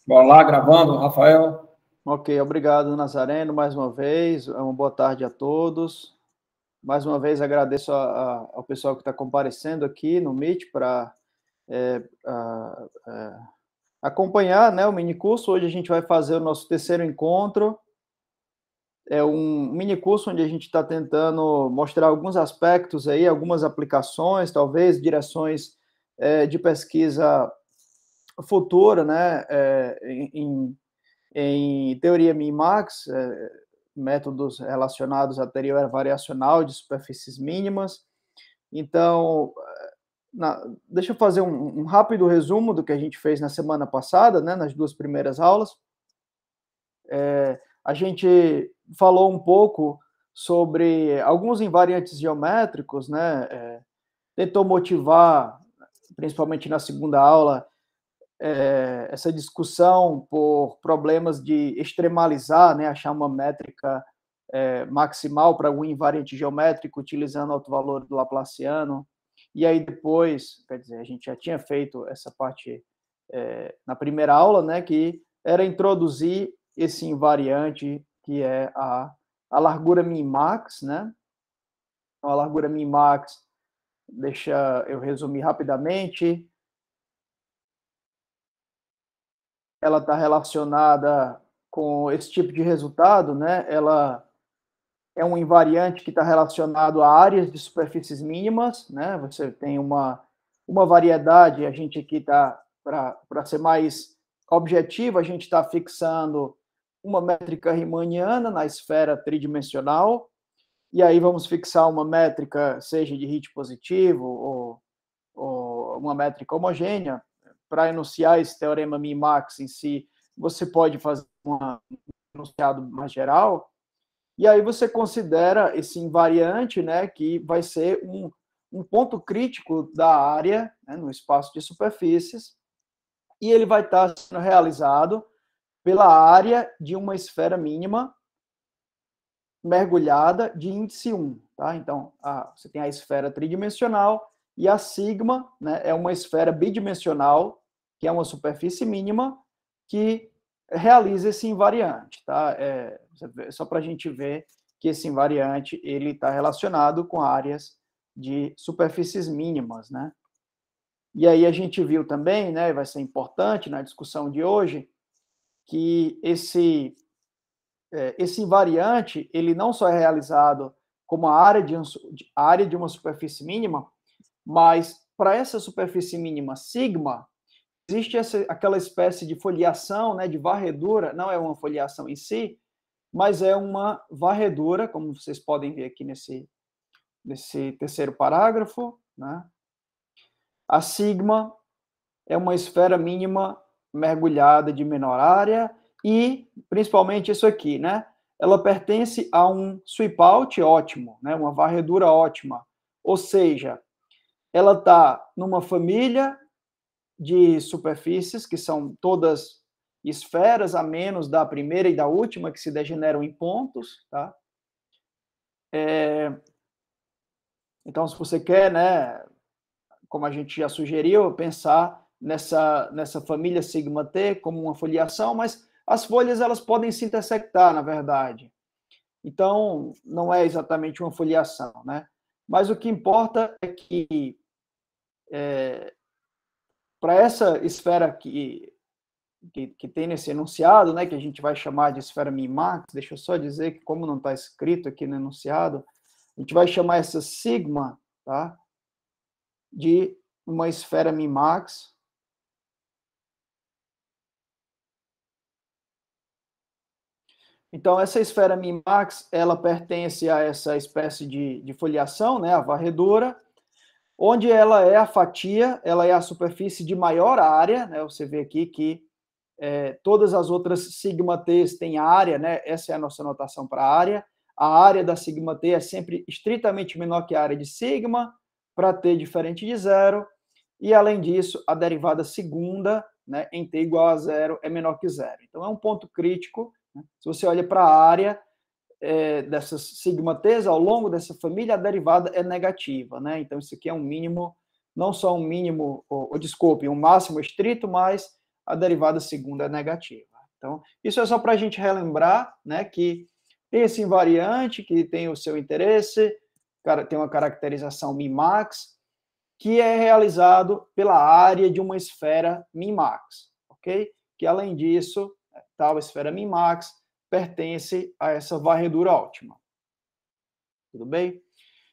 Bora lá, gravando, Rafael. Ok, obrigado, Nazareno, mais uma vez. Uma boa tarde a todos. Mais uma vez agradeço ao pessoal que está comparecendo aqui no Meet para acompanhar, né, o minicurso. Hoje a gente vai fazer o nosso terceiro encontro. É um minicurso onde a gente está tentando mostrar alguns aspectos aí, algumas aplicações, talvez direções de pesquisa futura, né, em teoria Min-Max, métodos relacionados à teoria variacional de superfícies mínimas. Então, deixa eu fazer um rápido resumo do que a gente fez na semana passada, né, nas duas primeiras aulas. A gente falou um pouco sobre alguns invariantes geométricos, né, tentou motivar, principalmente na segunda aula, essa discussão por problemas de extremalizar, né, achar uma métrica maximal para algum invariante geométrico utilizando o autovalor do Laplaciano. E aí depois, quer dizer, a gente já tinha feito essa parte na primeira aula, né, que era introduzir esse invariante que é a largura min-max, né? Então, a largura min-max, deixa eu resumir rapidamente, ela está relacionada com esse tipo de resultado, né? Ela é um invariante que está relacionado a áreas de superfícies mínimas, né? Você tem uma variedade, a gente aqui está, para ser mais objetivo, a gente está fixando uma métrica riemanniana na esfera tridimensional, e aí vamos fixar uma métrica, seja de Hit positivo ou uma métrica homogênea. Para enunciar esse teorema min-max em si, você pode fazer um enunciado mais geral, e aí você considera esse invariante, né, que vai ser um ponto crítico da área, né, no espaço de superfícies, e ele vai estar sendo realizado pela área de uma esfera mínima mergulhada de índice 1. Tá? Então, você tem a esfera tridimensional e a sigma, né, é uma esfera bidimensional, que é uma superfície mínima, que realiza esse invariante. Tá? Só para a gente ver que esse invariante ele está relacionado com áreas de superfícies mínimas. Né? E aí a gente viu também, né, vai ser importante na discussão de hoje, que esse invariante ele não só é realizado como a área de uma superfície mínima, mas para essa superfície mínima sigma, existe aquela espécie de foliação, né, de varredura, não é uma foliação em si, mas é uma varredura, como vocês podem ver aqui nesse terceiro parágrafo. Né? A sigma é uma esfera mínima mergulhada de menor área e, principalmente isso aqui, né? Ela pertence a um sweep out ótimo, né? Uma varredura ótima. Ou seja, ela está numa família de superfícies que são todas esferas, a menos da primeira e da última, que se degeneram em pontos, tá? Então, se você quer, né, como a gente já sugeriu, pensar nessa família sigma T como uma foliação, mas as folhas elas podem se intersectar, na verdade. Então, não é exatamente uma foliação, né? Mas o que importa é que para essa esfera que tem nesse enunciado, né, que a gente vai chamar de esfera min-max, deixa eu só dizer que como não está escrito aqui no enunciado, a gente vai chamar essa sigma, tá, de uma esfera min-max. Então, essa esfera min-max, ela pertence a essa espécie de foliação, né, a varredura, onde ela é a fatia, ela é a superfície de maior área, né, você vê aqui que todas as outras sigma t's têm área, né, essa é a nossa notação para área. A área da sigma t é sempre estritamente menor que a área de sigma, para t diferente de zero, e além disso, a derivada segunda, né, em t igual a zero, é menor que zero. Então, é um ponto crítico. Né? Se você olha para a área dessas sigma t's, ao longo dessa família, a derivada é negativa. Né? Então, isso aqui é um mínimo, não só um mínimo, desculpe, um máximo estrito, mas a derivada segunda é negativa. Então, isso é só para a gente relembrar, né, que tem esse invariante que tem o seu interesse, tem uma caracterização min-max, que é realizado pela área de uma esfera min-max, ok? Que, além disso, tal esfera min-max pertence a essa varredura ótima. Tudo bem?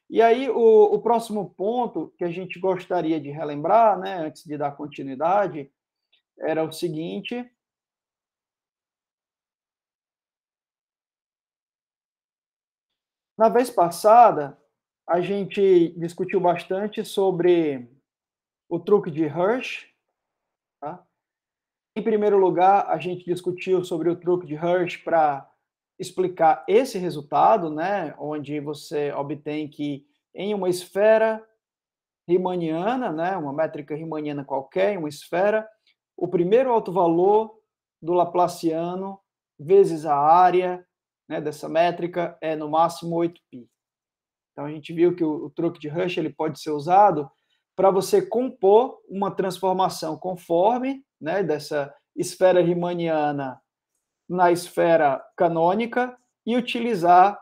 E aí, o próximo ponto que a gente gostaria de relembrar, né, antes de dar continuidade, era o seguinte: na vez passada, a gente discutiu bastante sobre o truque de Hersh, tá? Em primeiro lugar, a gente discutiu sobre o truque de Hersh para explicar esse resultado, né, onde você obtém que em uma esfera riemanniana, né, uma métrica riemanniana qualquer, em uma esfera, o primeiro autovalor do Laplaciano vezes a área, né, dessa métrica é no máximo 8π. Então a gente viu que o truque de Hersh ele pode ser usado para você compor uma transformação conforme, né, dessa esfera riemanniana na esfera canônica e utilizar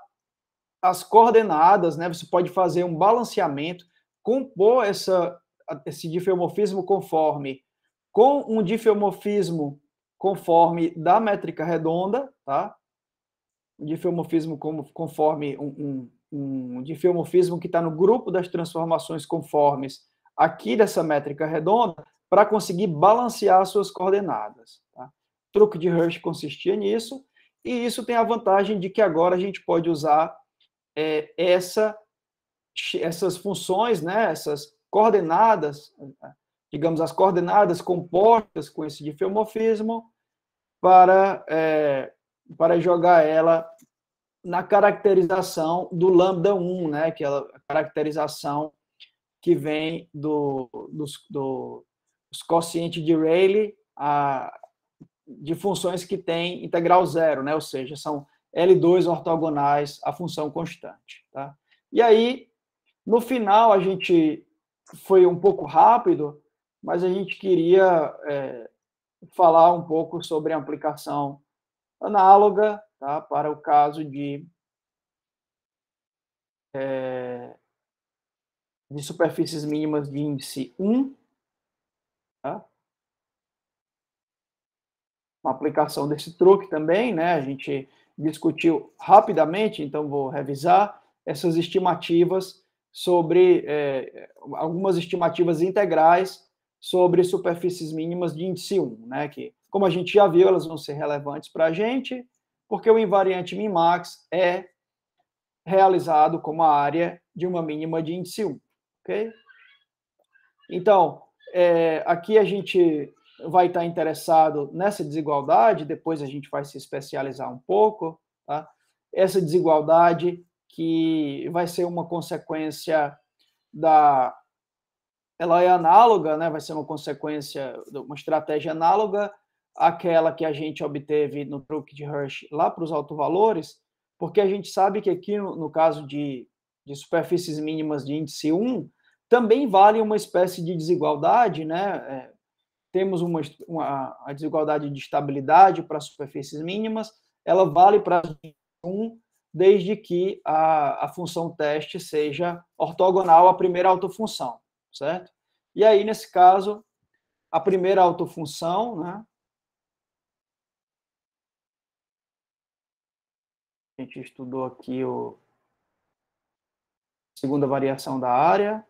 as coordenadas, né? Você pode fazer um balanceamento, compor esse diffeomorfismo conforme com um diffeomorfismo conforme da métrica redonda, tá? Um diffeomorfismo conforme um diffeomorfismo que está no grupo das transformações conformes aqui dessa métrica redonda, para conseguir balancear as suas coordenadas. Tá? O truque de Hersh consistia nisso, e isso tem a vantagem de que agora a gente pode usar essas funções, né, essas coordenadas, digamos, as coordenadas compostas com esse diffeomorfismo, para jogar ela na caracterização do lambda 1, né, que é a caracterização que vem dos quocientes de Rayleigh de funções que têm integral zero, né, ou seja, são L2 ortogonais à função constante. Tá? E aí, no final, a gente foi um pouco rápido, mas a gente queria falar um pouco sobre a aplicação análoga, tá, para o caso de superfícies mínimas de índice 1, tá? Uma aplicação desse truque também, né? A gente discutiu rapidamente, então vou revisar essas estimativas sobre algumas estimativas integrais sobre superfícies mínimas de índice 1, né? Que, como a gente já viu, elas vão ser relevantes para a gente, porque o invariante min-max é realizado como a área de uma mínima de índice 1, ok? Então, aqui a gente vai estar interessado nessa desigualdade, depois a gente vai se especializar um pouco, tá? Essa desigualdade que vai ser uma consequência ela é análoga, né? Vai ser uma consequência, uma estratégia análoga àquela que a gente obteve no truque de Hersh lá para os autovalores, porque a gente sabe que aqui, no caso de superfícies mínimas de índice 1, também vale uma espécie de desigualdade, né? Temos a desigualdade de estabilidade para superfícies mínimas, ela vale para 1, desde que a função teste seja ortogonal à primeira autofunção, certo? E aí, nesse caso, a primeira autofunção, né? A gente estudou aqui a segunda variação da área.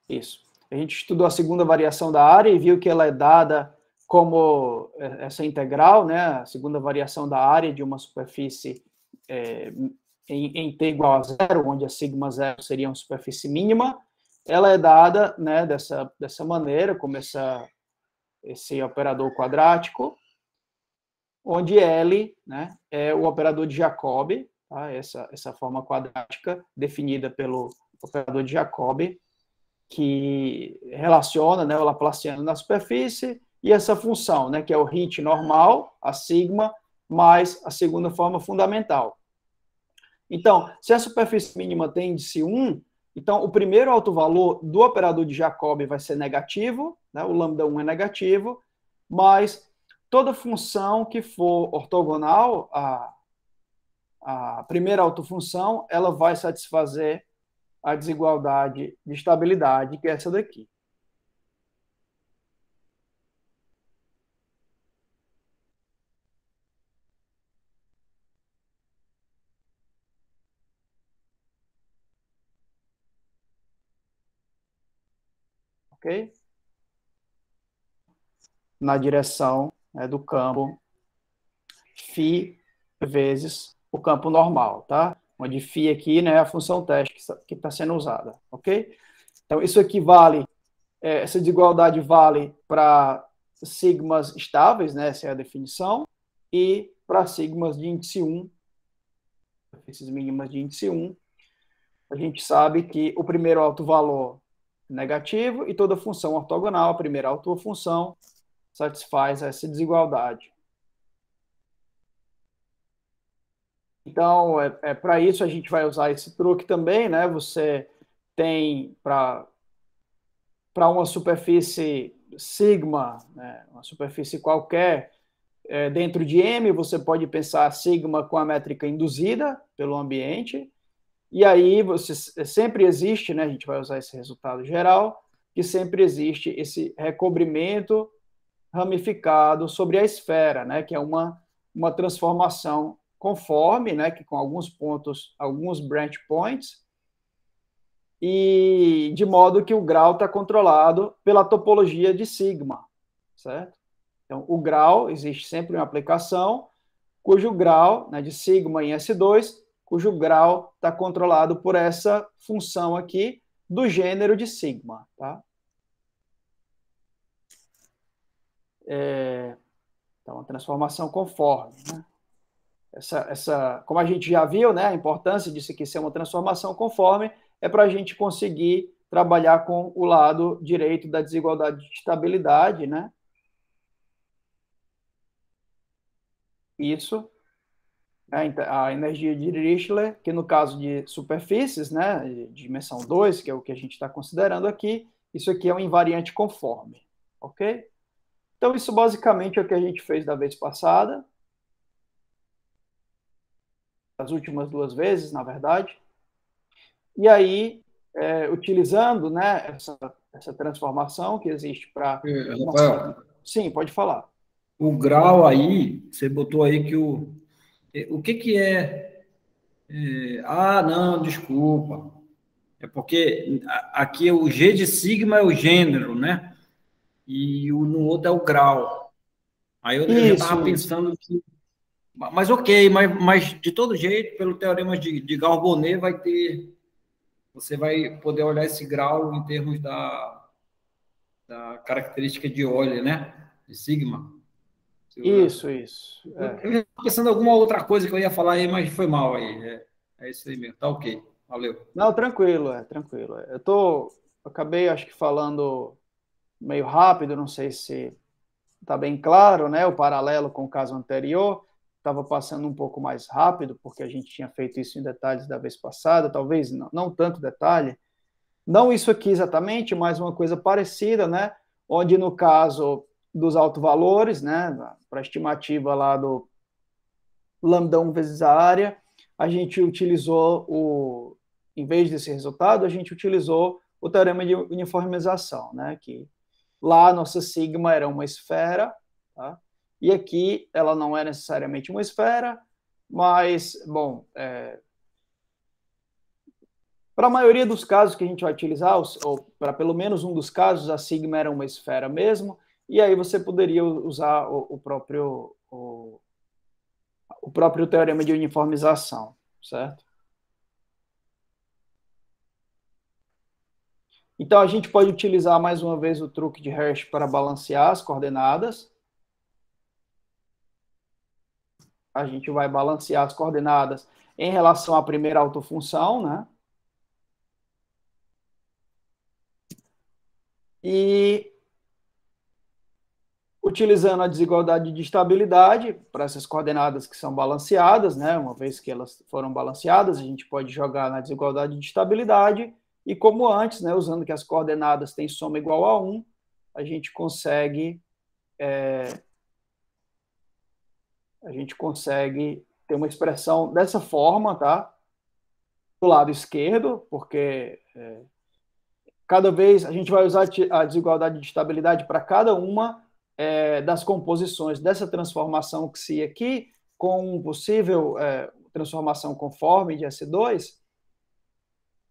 Isso. A gente estudou a segunda variação da área e viu que ela é dada como essa integral, né? A segunda variação da área de uma superfície em T igual a zero, onde a sigma zero seria uma superfície mínima, ela é dada, né, dessa maneira, como esse operador quadrático, onde L, né, é o operador de Jacobi, tá? Essa forma quadrática definida pelo operador de Jacobi, que relaciona, né, o Laplaciano na superfície, e essa função, né, que é o HIT normal, a sigma, mais a segunda forma fundamental. Então, se a superfície mínima tem índice 1, Então, o primeiro autovalor do operador de Jacobi vai ser negativo, né? O lambda 1 é negativo, mas toda função que for ortogonal à primeira autofunção, ela vai satisfazer a desigualdade de estabilidade, que é essa daqui. Ok? Na direção, né, do campo φ vezes o campo normal, tá? Onde φ aqui, né, é a função teste que está sendo usada, ok? Então, isso aqui vale, essa desigualdade vale para sigmas estáveis, né, essa é a definição, e para sigmas de índice 1, superfícies mínimas de índice 1, a gente sabe que o primeiro autovalor é negativo e toda função ortogonal, a primeira autofunção, satisfaz essa desigualdade. Então, para isso a gente vai usar esse truque também, né? Você tem para uma superfície sigma, né? Uma superfície qualquer, dentro de M, você pode pensar sigma com a métrica induzida pelo ambiente, e aí você sempre existe, né? A gente vai usar esse resultado geral, que sempre existe esse recobrimento ramificado sobre a esfera, né? Que é uma transformação conforme, né, que com alguns pontos, alguns branch points, e de modo que o grau está controlado pela topologia de sigma, certo? Então, o grau, existe sempre uma aplicação, cujo grau, né, de sigma em S2, cujo grau está controlado por essa função aqui do gênero de sigma, tá? Então, a transformação conforme, né? Como a gente já viu, né, a importância disso aqui ser uma transformação conforme é para a gente conseguir trabalhar com o lado direito da desigualdade de estabilidade, né? Isso, né, a energia de Dirichlet, que no caso de superfícies, né, de dimensão 2, que é o que a gente está considerando aqui, isso aqui é um invariante conforme, ok? Então, isso basicamente é o que a gente fez da vez passada, as últimas duas vezes, na verdade. E aí, utilizando, né, essa transformação que existe para... Rafael, Sim, pode falar. o grau aí, você botou aí que o que não, desculpa. É porque aqui o G de sigma é o gênero, né? E no outro é o grau. Aí eu já estava Isso. pensando que... Mas ok, mas de todo jeito, pelo teorema de Gauss-Bonnet, você vai poder olhar esse grau em termos da característica de Euler, né? De sigma. Isso. Eu já estava pensando em alguma outra coisa que eu ia falar aí, mas foi mal aí. É isso aí mesmo. Tá ok. Valeu. Não, tranquilo, tranquilo. Acabei, acho que falando meio rápido, não sei se está bem claro, né? O paralelo com o caso anterior, estava passando um pouco mais rápido, porque a gente tinha feito isso em detalhes da vez passada, talvez não tanto detalhe. Não isso aqui exatamente, mas uma coisa parecida, né? Onde no caso dos autovalores, né? Para a estimativa lá do lambda 1 vezes a área, a gente utilizou em vez desse resultado, a gente utilizou o teorema de uniformização, né? Que lá a nossa sigma era uma esfera, tá? E aqui ela não é necessariamente uma esfera, mas, bom, para a maioria dos casos que a gente vai utilizar, ou para pelo menos um dos casos, a sigma era uma esfera mesmo, e aí você poderia usar o próprio teorema de uniformização, certo? Então, a gente pode utilizar mais uma vez o truque de Hersh para balancear as coordenadas. A gente vai balancear as coordenadas em relação à primeira autofunção, né? E utilizando a desigualdade de estabilidade para essas coordenadas que são balanceadas, né? Uma vez que elas foram balanceadas, a gente pode jogar na desigualdade de estabilidade E como antes, né, usando que as coordenadas têm soma igual a 1, a gente consegue ter uma expressão dessa forma, tá? Do lado esquerdo, porque cada vez a gente vai usar a desigualdade de estabilidade para cada uma das composições dessa transformação XI aqui, com possível transformação conforme de S2,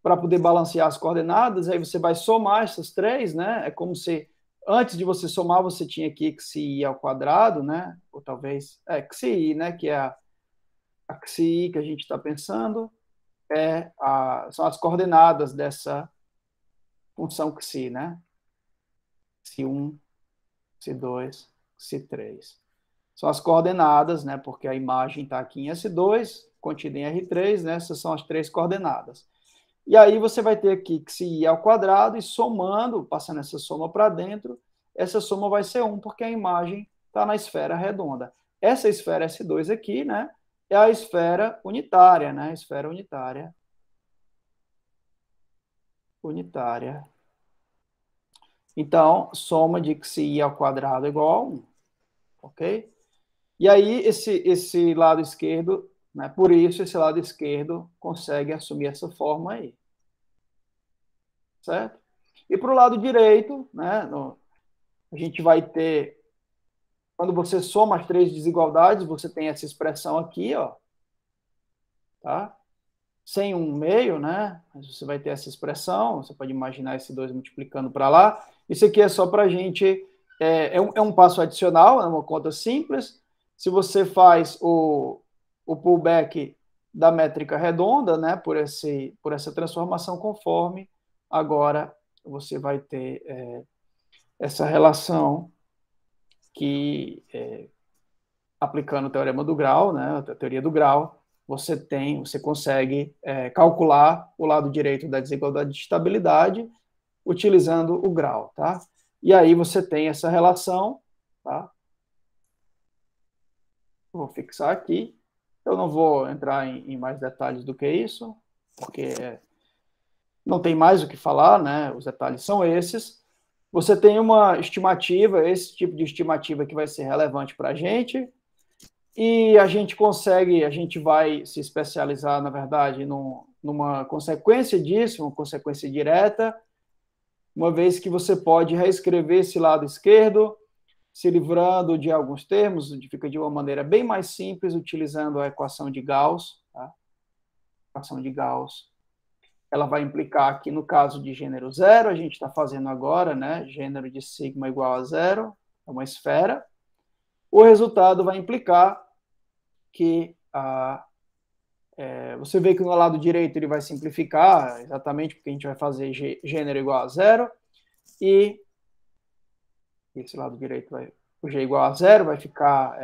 para poder balancear as coordenadas. Aí você vai somar essas três, né? É como se antes de você somar você tinha aqui XI ao quadrado, né? Ou talvez XI, né? Que é a XI que a gente está pensando, são as coordenadas dessa função XI, né? XI1, XI2, XI3. São as coordenadas, né? Porque a imagem está aqui em S2, contida em R3, né? Essas são as três coordenadas. E aí você vai ter aqui XI ao quadrado e somando, passando essa soma para dentro, essa soma vai ser 1, porque a imagem está na esfera redonda. Essa esfera S2 aqui, né? É a esfera unitária, né? Esfera unitária. Unitária. Então, soma de XI ao quadrado é igual a 1. Ok? E aí, esse lado esquerdo, né? Por isso, esse lado esquerdo consegue assumir essa forma aí. Certo? E para o lado direito, né? A gente vai ter, quando você soma as três desigualdades, você tem essa expressão aqui, ó. Tá? Sem um meio, né? Você vai ter essa expressão, você pode imaginar esse 2 multiplicando para lá. Isso aqui é só para a gente, é um passo adicional, é uma conta simples. Se você faz o pullback da métrica redonda, né, por essa transformação conforme, agora você vai ter essa relação que, aplicando o teorema do grau, né, a teoria do grau, você consegue calcular o lado direito da desigualdade de estabilidade utilizando o grau, tá? E aí você tem essa relação, tá? Vou fixar aqui. Eu não vou entrar em mais detalhes do que isso, porque não tem mais o que falar, né? Os detalhes são esses. Você tem uma estimativa, esse tipo de estimativa que vai ser relevante para a gente, e a gente vai se especializar, na verdade, numa consequência disso, uma consequência direta, uma vez que você pode reescrever esse lado esquerdo, se livrando de alguns termos, fica de uma maneira bem mais simples, utilizando a equação de Gauss. Tá? A equação de Gauss, ela vai implicar que no caso de gênero zero, a gente está fazendo agora, né? Gênero de sigma igual a zero, é uma esfera. O resultado vai implicar que você vê que no lado direito ele vai simplificar, exatamente porque a gente vai fazer gênero igual a zero, e esse lado direito o g igual a zero vai ficar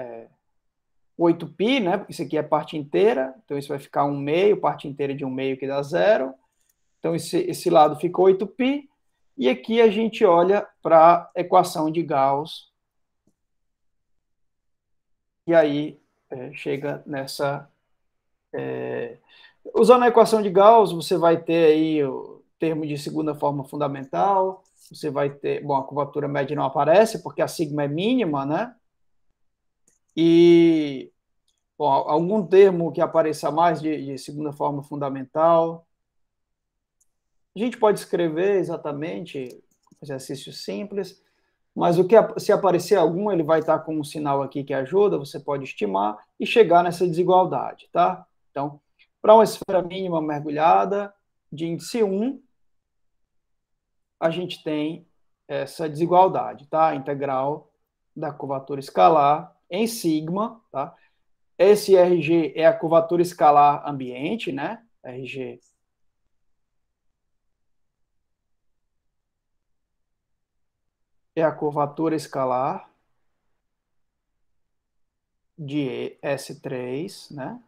8π, né? Porque isso aqui é parte inteira, então isso vai ficar 1 meio, parte inteira de 1 meio que dá zero. Então esse lado fica 8π, e aqui a gente olha para a equação de Gauss, e aí chega nessa... usando a equação de Gauss, você vai ter aí o termo de segunda forma fundamental, você vai ter... Bom, a curvatura média não aparece, porque a sigma é mínima, né? E... Bom, algum termo que apareça mais de segunda forma fundamental. A gente pode escrever exatamente, exercício simples, mas se aparecer algum, ele vai estar com um sinal aqui que ajuda, você pode estimar e chegar nessa desigualdade, tá? Então, para uma esfera mínima mergulhada de índice 1, a gente tem essa desigualdade, tá? A integral da curvatura escalar em sigma, tá? Esse RG é a curvatura escalar ambiente, né? RG é a curvatura escalar de S3, né?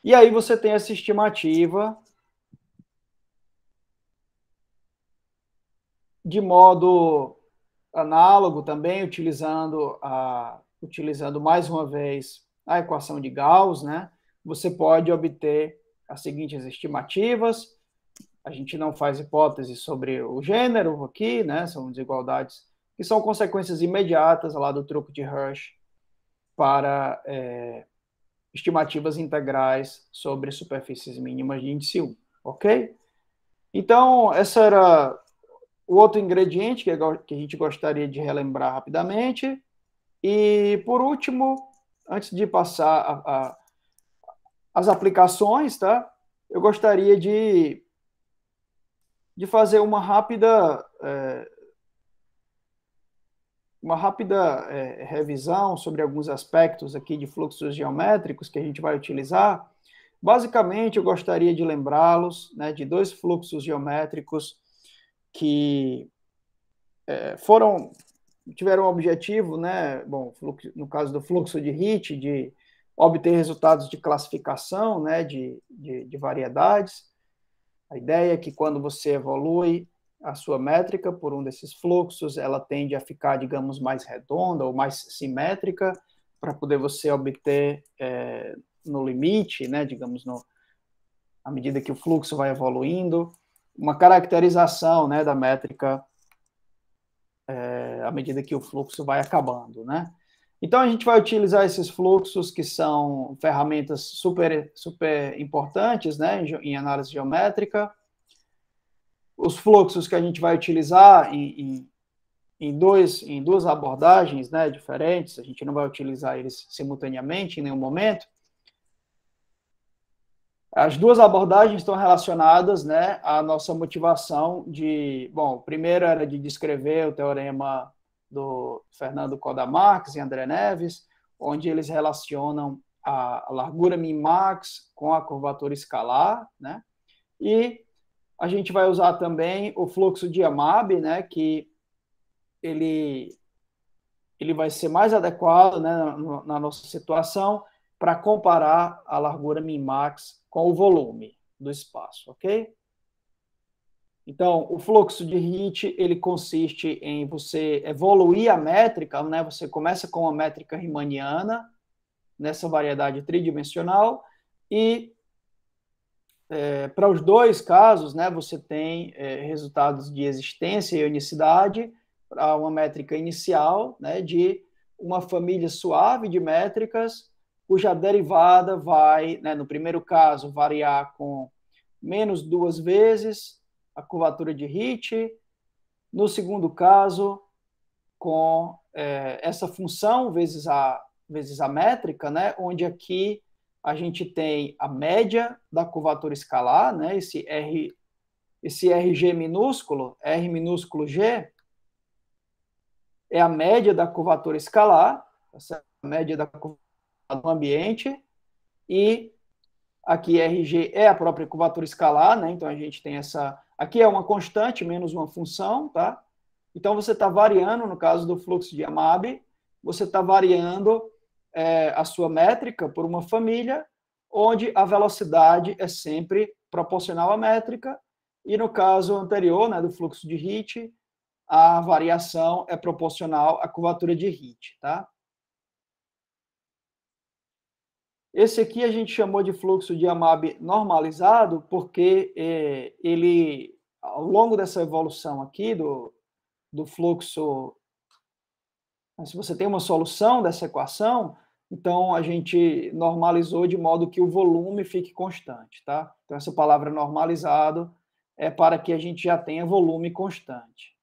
E aí você tem essa estimativa de modo análogo também, utilizando mais uma vez a equação de Gauss, né? Você pode obter as seguintes estimativas. A gente não faz hipótese sobre o gênero aqui, né? São desigualdades que são consequências imediatas lá do truque de Hirsch para estimativas integrais sobre superfícies mínimas de índice 1, ok? Então, esse era o outro ingrediente que a gente gostaria de relembrar rapidamente. E, por último, antes de passar as aplicações, tá? Eu gostaria de fazer uma rápida revisão sobre alguns aspectos aqui de fluxos geométricos que a gente vai utilizar. Basicamente, eu gostaria de lembrá-los, né, de dois fluxos geométricos que tiveram o objetivo, né, bom, no caso do fluxo de Hit, de obter resultados de classificação, né, de variedades. A ideia é que quando você evolui a sua métrica por um desses fluxos, ela tende a ficar, digamos, mais redonda ou mais simétrica, para poder você obter no limite, né, digamos, à medida que o fluxo vai evoluindo, uma caracterização, né, da métrica à medida que o fluxo vai acabando, né? Então, a gente vai utilizar esses fluxos, que são ferramentas super importantes, né, em análise geométrica. Os fluxos que a gente vai utilizar em duas abordagens, né, diferentes, a gente não vai utilizar eles simultaneamente em nenhum momento. As duas abordagens estão relacionadas, né, à nossa motivação de... Bom, o primeiro era de descrever o teorema do Fernando Koda-Marx e André Neves, onde eles relacionam a largura min-max com a curvatura escalar, né? E a gente vai usar também o fluxo de Yamabe, né, que ele vai ser mais adequado, né, na nossa situação, para comparar a largura min-max com o volume do espaço, ok? Então, o fluxo de Hit, ele consiste em você evoluir a métrica, né? Você começa com a métrica riemanniana, nessa variedade tridimensional, e para os dois casos, né, você tem resultados de existência e unicidade para uma métrica inicial, né, de uma família suave de métricas, cuja derivada vai, né, no primeiro caso, variar com menos 2 vezes a curvatura de Hit, no segundo caso, com essa função vezes a métrica, né, onde aqui a gente tem a média da curvatura escalar, né, esse RG minúsculo, R minúsculo G, é a média da curvatura escalar, a média da curvatura do ambiente, e aqui RG é a própria curvatura escalar, né, então a gente tem essa... Aqui é uma constante menos uma função, tá? Então você está variando, no caso do fluxo de Yamabe, você está variando a sua métrica por uma família, onde a velocidade é sempre proporcional à métrica, e no caso anterior, né, do fluxo de Hit, a variação é proporcional à curvatura de Hit, tá? Esse aqui a gente chamou de fluxo de Yamabe normalizado, porque ele, ao longo dessa evolução aqui do fluxo, se você tem uma solução dessa equação, então a gente normalizou de modo que o volume fique constante, tá? Então essa palavra normalizado é para que a gente já tenha volume constante.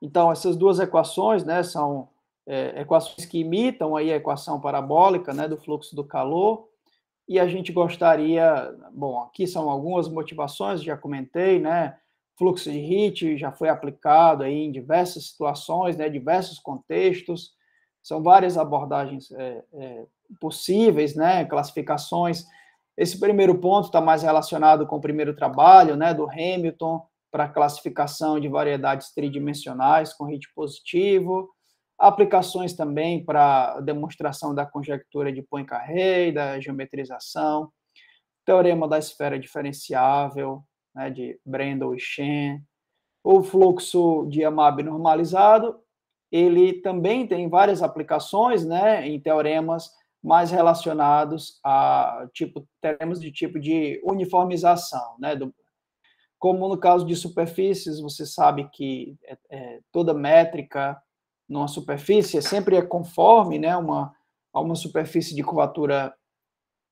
Então essas duas equações, né, são equações que imitam aí a equação parabólica, né, do fluxo do calor. E a gente gostaria, bom, aqui são algumas motivações, já comentei, né? Fluxo de Hit já foi aplicado aí em diversas situações, né? Diversos contextos, são várias abordagens possíveis, né? Classificações. Esse primeiro ponto está mais relacionado com o primeiro trabalho, né? Do Hamilton, para classificação de variedades tridimensionais com Hit positivo. Aplicações também para demonstração da conjectura de Poincaré, da geometrização, teorema da esfera diferenciável, né, de Brendel e Shen. O fluxo de Yamabe normalizado, ele também tem várias aplicações, né, em teoremas mais relacionados a teremos de tipo de uniformização, né? Como no caso de superfícies, você sabe que toda métrica numa superfície sempre é conforme, né, a uma superfície de curvatura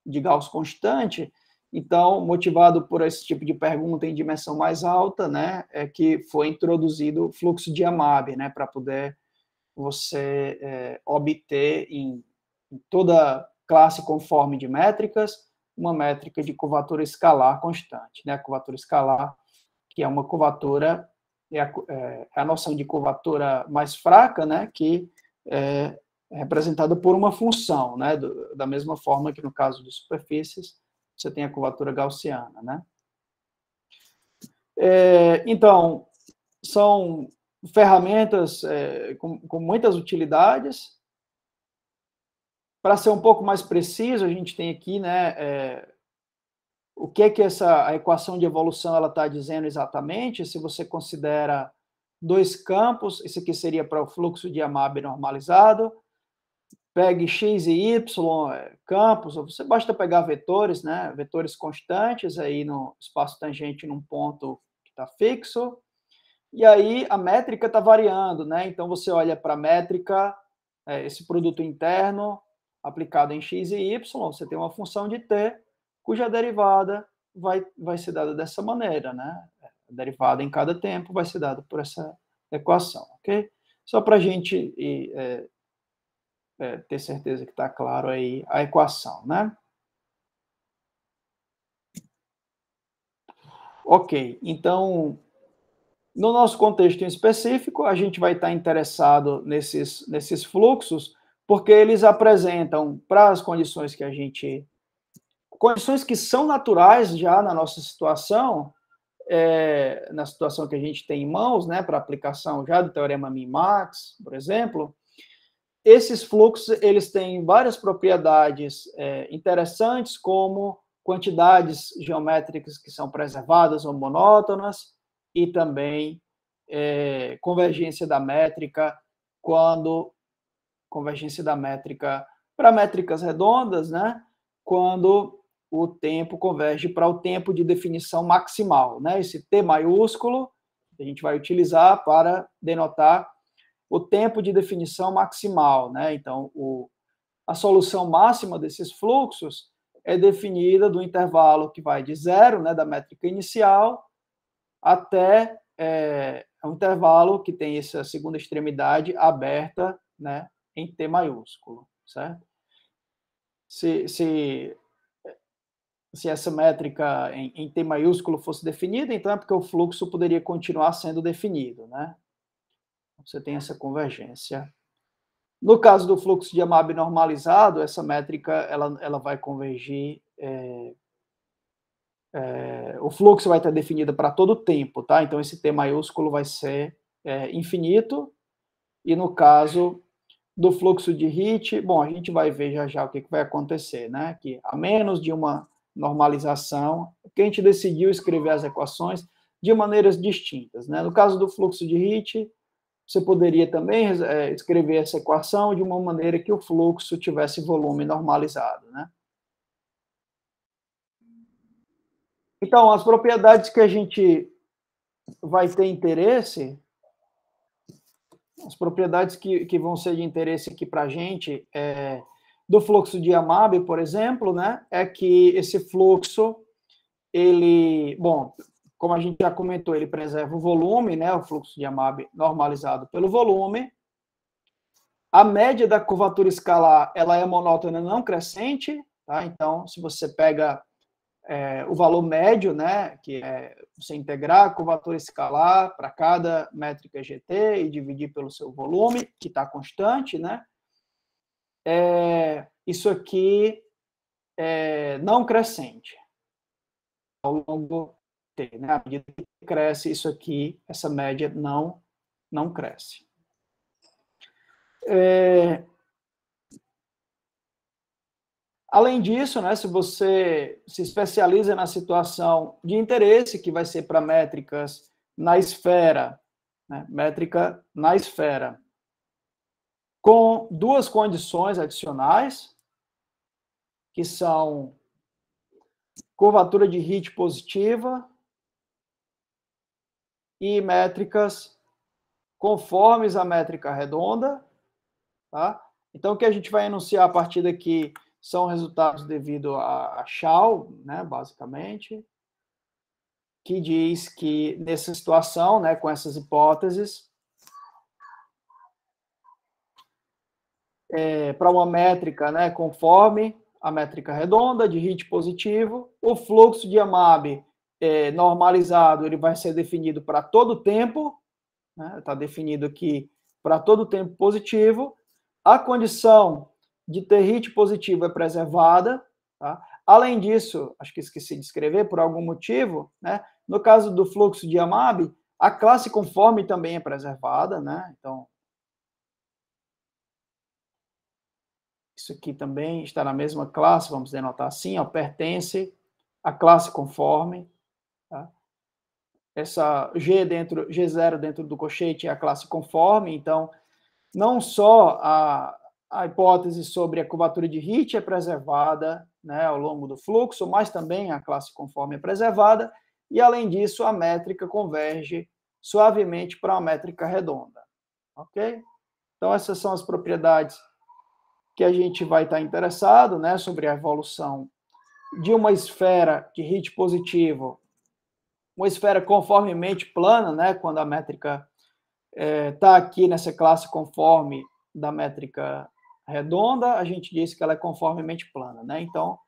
de Gauss constante. Então, motivado por esse tipo de pergunta em dimensão mais alta, né, é que foi introduzido o fluxo de Amab, né, para poder você obter em toda classe conforme de métricas uma métrica de curvatura escalar constante, né, a curvatura escalar, que é uma curvatura, a noção de curvatura mais fraca, né, que é representada por uma função, né, da mesma forma que no caso de superfícies, você tem a curvatura gaussiana, né. Então, são ferramentas com muitas utilidades. Para ser um pouco mais preciso, a gente tem aqui, né, o que é que a equação de evolução ela está dizendo exatamente. Se você considera dois campos, esse aqui seria para o fluxo de Amab normalizado, pegue x e y campos, você basta pegar vetores, né, vetores constantes aí no espaço tangente num ponto que está fixo, e aí a métrica está variando, né, então você olha para a métrica, esse produto interno aplicado em x e y, você tem uma função de t, cuja derivada vai ser dada dessa maneira, né, a derivada em cada tempo vai ser dada por essa equação, ok? Só para a gente ter certeza que está claro aí a equação, né? Ok, então, no nosso contexto em específico, a gente vai estar interessado nesses fluxos, porque eles apresentam, para as condições condições que são naturais já na nossa situação, na situação que a gente tem em mãos, né, para aplicação já do teorema min-max, por exemplo, esses fluxos eles têm várias propriedades interessantes, como quantidades geométricas que são preservadas ou monótonas, e também convergência da métrica para métricas redondas, né? Quando o tempo converge para o tempo de definição maximal, né? Esse T maiúsculo a gente vai utilizar para denotar o tempo de definição maximal, né? Então, a solução máxima desses fluxos é definida do intervalo que vai de 0, né, da métrica inicial, até um intervalo que tem essa segunda extremidade aberta, né, em T maiúsculo, certo? Se essa métrica em T maiúsculo fosse definida, então é porque o fluxo poderia continuar sendo definido, né? Você tem essa convergência. No caso do fluxo de Amab normalizado, essa métrica ela vai convergir, o fluxo vai estar definido para todo o tempo, tá? Então, esse T maiúsculo vai ser infinito, e no caso do fluxo de Hit, bom, a gente vai ver já já o que vai acontecer, né? Que a menos de uma normalização, que a gente decidiu escrever as equações de maneiras distintas, né? No caso do fluxo de Hit, você poderia também escrever essa equação de uma maneira que o fluxo tivesse volume normalizado, né? Então, as propriedades que a gente vai ter interesse, as propriedades que vão ser de interesse aqui para a gente, do fluxo de Amab, por exemplo, né, é que esse fluxo, bom, como a gente já comentou, ele preserva o volume, né, o fluxo de Amab normalizado pelo volume. A média da curvatura escalar, ela é monótona não crescente, tá? Então, se você pega o valor médio, né, que é você integrar a curvatura escalar para cada métrica GT e dividir pelo seu volume, que está constante, né? Isso aqui é não crescente ao longo T, né? À medida que cresce, isso aqui, essa média não cresce. Além disso, né, se você se especializa na situação de interesse, que vai ser para métricas na esfera, né, métrica na esfera, com duas condições adicionais, que são curvatura de Hit positiva e métricas conformes à métrica redonda, tá? Então, o que a gente vai enunciar a partir daqui são resultados devido a Shao, né, basicamente, que diz que, nessa situação, né, com essas hipóteses, para uma métrica, né, conforme a métrica redonda de Hit positivo, o fluxo de AMAB normalizado ele vai ser definido para todo o tempo, né, está definido aqui para todo o tempo positivo, a condição de ter Hit positivo é preservada, tá? Além disso, acho que esqueci de escrever, por algum motivo, né, no caso do fluxo de AMAB, a classe conforme também é preservada, né, então isso aqui também está na mesma classe, vamos denotar assim, ó, pertence à classe conforme. Tá? Essa G0 dentro do colchete é a classe conforme, então, não só a hipótese sobre a curvatura de Hit é preservada, né, ao longo do fluxo, mas também a classe conforme é preservada, e, além disso, a métrica converge suavemente para uma métrica redonda. Ok? Então, essas são as propriedades que a gente vai estar interessado, né, sobre a evolução de uma esfera de Hit positivo, uma esfera conformemente plana, né, quando a métrica está aqui nessa classe conforme da métrica redonda, a gente diz que ela é conformemente plana, né? Então,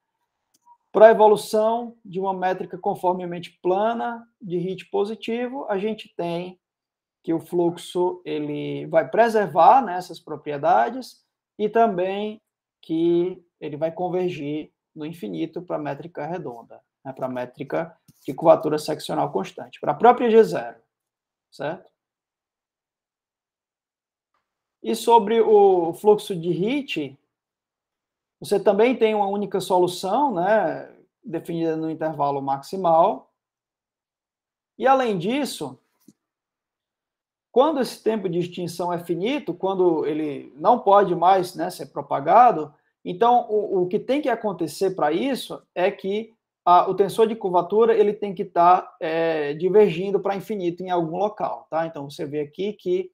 para a evolução de uma métrica conformemente plana de Hit positivo, a gente tem que o fluxo ele vai preservar, né, essas propriedades e também que ele vai convergir no infinito para a métrica redonda, né, para a métrica de curvatura seccional constante, para a própria G0, certo? E sobre o fluxo de Hit, você também tem uma única solução, né, definida no intervalo maximal. E, além disso, quando esse tempo de extinção é finito, quando ele não pode mais, né, ser propagado, então o que tem que acontecer para isso é que o tensor de curvatura ele tem que estar divergindo para infinito em algum local. Tá? Então, você vê aqui que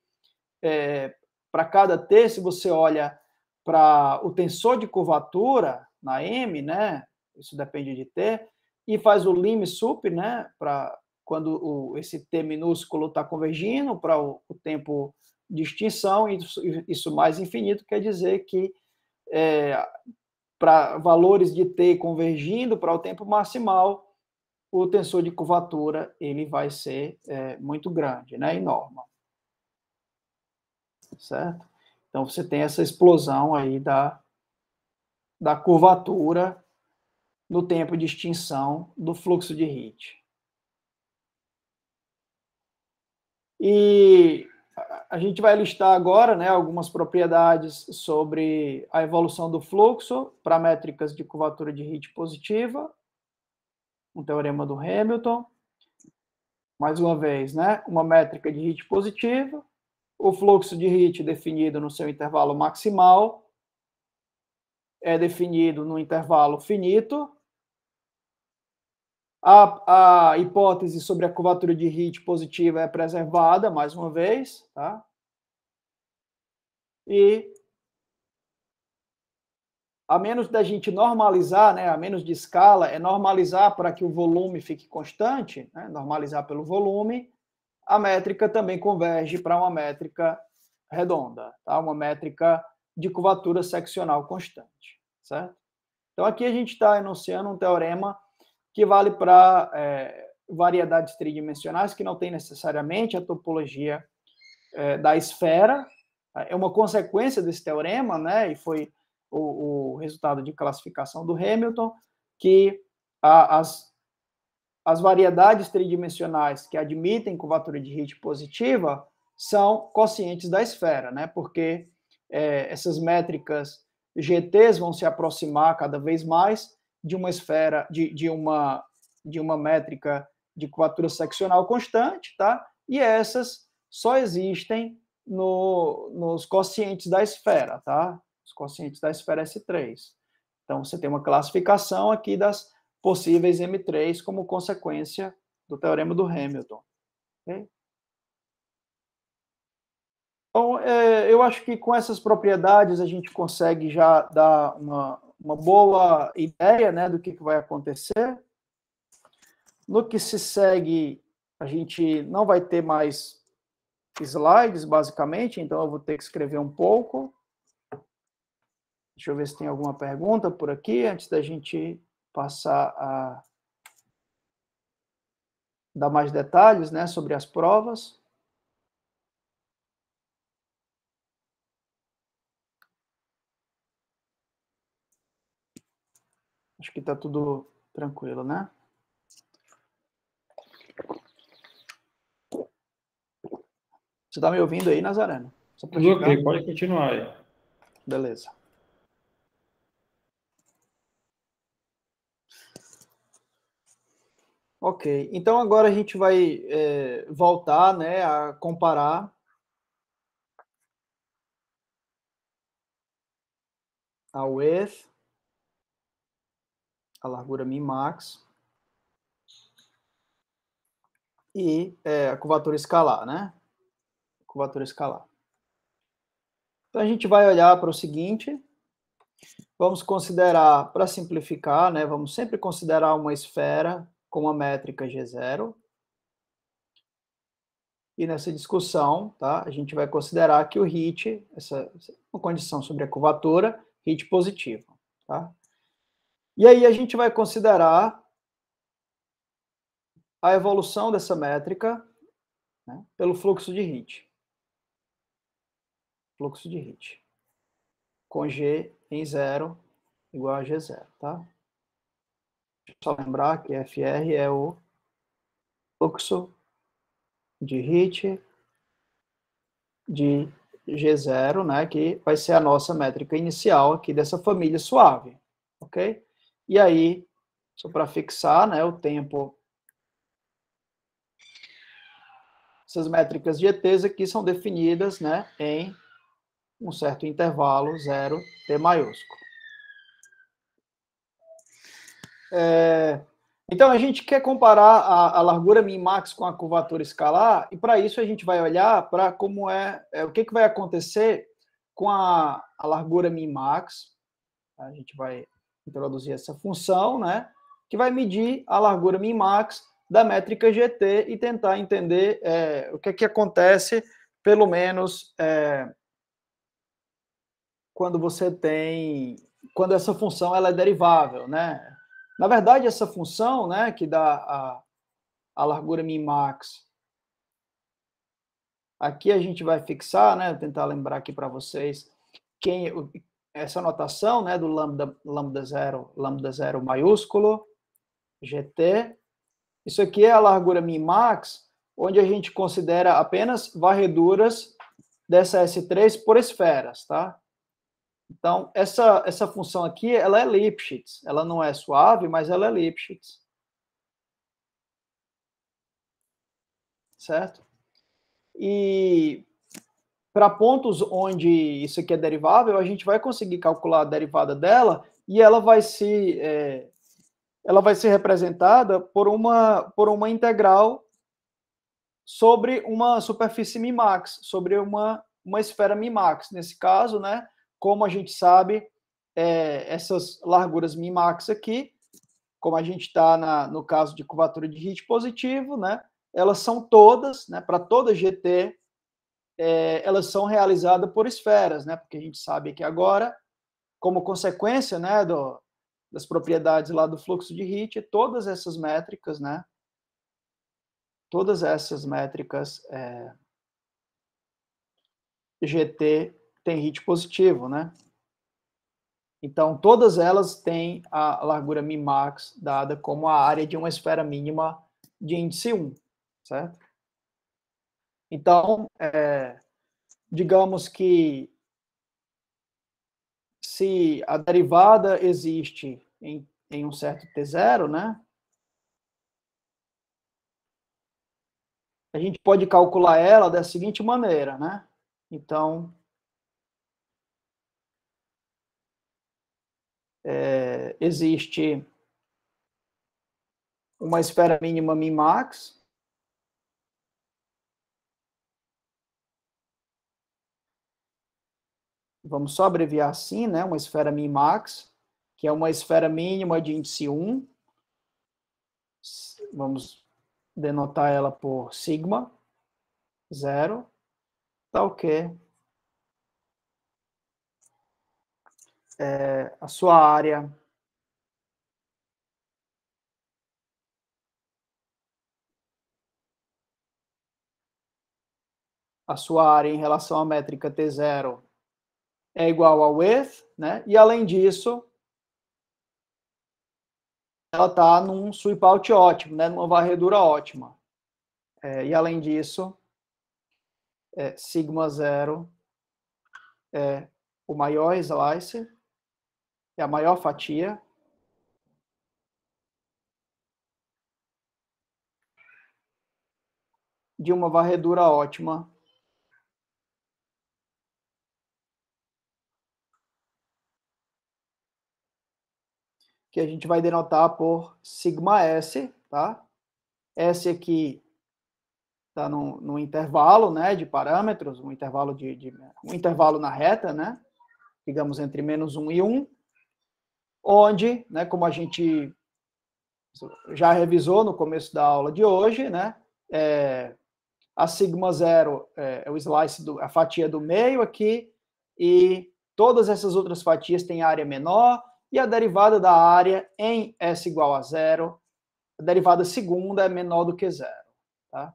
para cada t, se você olha para o tensor de curvatura na M, né, isso depende de t, e faz o lim sup, né, para quando esse t minúsculo está convergindo para o tempo de extinção, isso mais infinito quer dizer que para valores de t convergindo para o tempo maximal, o tensor de curvatura ele vai ser muito grande, né, enorme. Certo? Então, você tem essa explosão aí da curvatura no tempo de extinção do fluxo de Hit. E a gente vai listar agora, né, algumas propriedades sobre a evolução do fluxo para métricas de curvatura de Hit positiva, um teorema do Hamilton. Mais uma vez, né, uma métrica de Hit positiva, o fluxo de Hit definido no seu intervalo maximal, é definido no intervalo finito. A hipótese sobre a curvatura de Hit positiva é preservada, mais uma vez, tá? E a menos da gente normalizar, né, a menos de escala, é normalizar para que o volume fique constante, né, normalizar pelo volume, a métrica também converge para uma métrica redonda, tá? Uma métrica de curvatura seccional constante, certo? Então, aqui a gente está enunciando um teorema que vale para variedades tridimensionais, que não tem necessariamente a topologia da esfera. É uma consequência desse teorema, né, e foi o resultado de classificação do Hamilton, que as variedades tridimensionais que admitem curvatura de Hit positiva são quocientes da esfera, né, porque essas métricas GTs vão se aproximar cada vez mais de uma esfera, de uma métrica de curvatura seccional constante, tá? E essas só existem nos quocientes da esfera, tá? Os quocientes da esfera S3. Então, você tem uma classificação aqui das possíveis M3 como consequência do teorema do Hamilton. Okay? Então, eu acho que com essas propriedades a gente consegue já dar uma boa ideia, né, do que vai acontecer. No que se segue, a gente não vai ter mais slides, basicamente, então eu vou ter que escrever um pouco. Deixa eu ver se tem alguma pergunta por aqui, antes da gente passar a dar mais detalhes, né, sobre as provas. Acho que está tudo tranquilo, né? Você está me ouvindo aí, Nazareno? Tudo ok, pode continuar aí. Beleza. Ok, então agora a gente vai voltar, né, a comparar a width, a largura min-max e a curvatura escalar, né? Curvatura escalar. Então a gente vai olhar para o seguinte, vamos considerar, para simplificar, né, vamos sempre considerar uma esfera com a métrica G0. E nessa discussão, tá, a gente vai considerar que o HIT, uma condição sobre a curvatura, HIT positivo. Tá? E aí a gente vai considerar a evolução dessa métrica, né, pelo fluxo de HIT. Fluxo de HIT. Com G em 0 igual a G0. Tá? Deixa eu só lembrar que FR é o fluxo de HIT de G0, né, que vai ser a nossa métrica inicial aqui dessa família suave, ok? E aí, só para fixar, né, o tempo, essas métricas de ETs aqui são definidas, né, em um certo intervalo, 0, T maiúsculo. Então, a gente quer comparar a largura min-max com a curvatura escalar, e para isso a gente vai olhar para como o que vai acontecer com a largura min-max. A gente vai introduzir essa função, né, que vai medir a largura min-max da métrica GT e tentar entender o que acontece, pelo menos, quando essa função ela é derivável, né? Na verdade, essa função, né, que dá a largura min-max, aqui a gente vai fixar, né, tentar lembrar aqui para vocês, essa notação, né, do lambda zero maiúsculo, GT, isso aqui é a largura min-max, onde a gente considera apenas varreduras dessa S3 por esferas, tá? Então, essa função aqui, ela é Lipschitz. Ela não é suave, mas ela é Lipschitz. Certo? E para pontos onde isso aqui é derivável, a gente vai conseguir calcular a derivada dela e ela vai ser representada por uma integral sobre uma superfície min-max, sobre uma esfera min-max. Nesse caso, né, como a gente sabe, essas larguras min-max aqui, como a gente está no caso de curvatura de HIT positivo, né, elas são todas, né, para toda GT, elas são realizadas por esferas, né, porque a gente sabe que agora, como consequência, né, das propriedades lá do fluxo de HIT, todas essas métricas, né, GT tem HIT positivo, né? Então, todas elas têm a largura min-max dada como a área de uma esfera mínima de índice 1, certo? Então, digamos que se a derivada existe em um certo T0, né? A gente pode calcular ela da seguinte maneira, né? Então, existe uma esfera mínima min-max, vamos só abreviar assim, né? Uma esfera min-max, que é uma esfera mínima de índice 1. Vamos denotar ela por sigma 0, tá ok. A sua área em relação à métrica T0 é igual ao width, né? E além disso, ela está num sweep out ótimo, né? Numa varredura ótima. E além disso, sigma 0 é o maior slice, é a maior fatia. De uma varredura ótima. Que a gente vai denotar por sigma S, tá? S aqui está no intervalo, né, de parâmetros, um intervalo um intervalo na reta, né? Digamos entre -1 e 1, onde, né, como a gente já revisou no começo da aula de hoje, né, a sigma 0 é o slice, a fatia do meio aqui, e todas essas outras fatias têm área menor, e a derivada da área em S igual a 0, a derivada segunda é menor do que 0. Tá?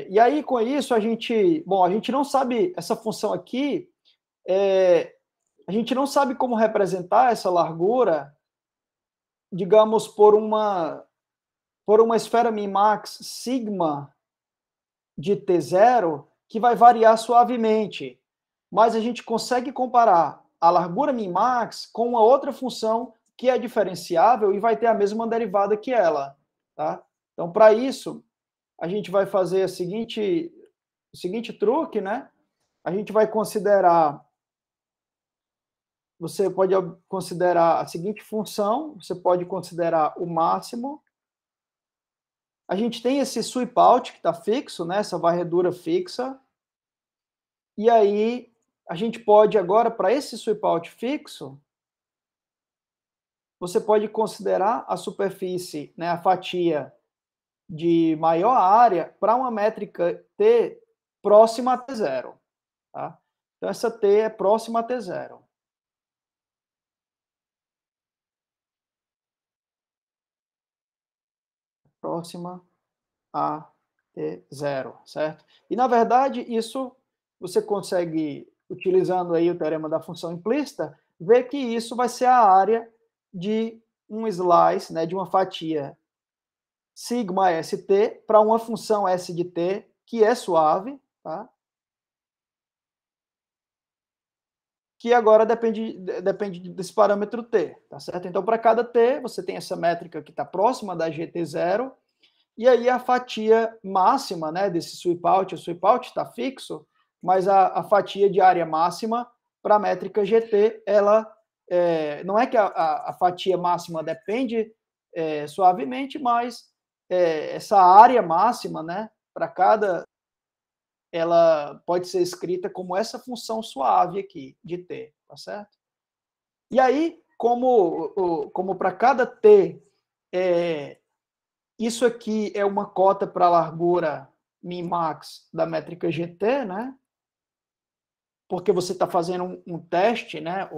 E aí, com isso, a gente não sabe, essa função aqui, a gente não sabe como representar essa largura, digamos, por uma esfera min-max sigma de T0, que vai variar suavemente. Mas a gente consegue comparar a largura min-max com uma outra função que é diferenciável e vai ter a mesma derivada que ela. Tá? Então, para isso, a gente vai fazer o seguinte truque, né? A gente vai considerar, você pode considerar a seguinte função, você pode considerar o máximo. A gente tem esse sweep out que está fixo, né? Essa varredura fixa. E aí, a gente pode agora, para esse sweep out fixo, você pode considerar a superfície, né, a fatia de maior área para uma métrica T próxima a T0. Tá? Então, essa T é próxima a T0. Próxima a T0, certo? E, na verdade, isso você consegue, utilizando aí o teorema da função implícita, ver que isso vai ser a área de um slice, né, de uma fatia sigma st para uma função s de t que é suave, tá? Que agora depende desse parâmetro t, tá certo? Então, para cada t, você tem essa métrica que está próxima da gt0, e aí a fatia máxima, né, desse sweep out, o sweep out está fixo, mas a fatia de área máxima para a métrica gt, ela não é que a fatia máxima depende suavemente, mas essa área máxima, né, para cada, ela pode ser escrita como essa função suave aqui, de t, tá certo? E aí, como para cada t, isso aqui é uma cota para a largura min-max da métrica GT, né? Porque você está fazendo um teste, né?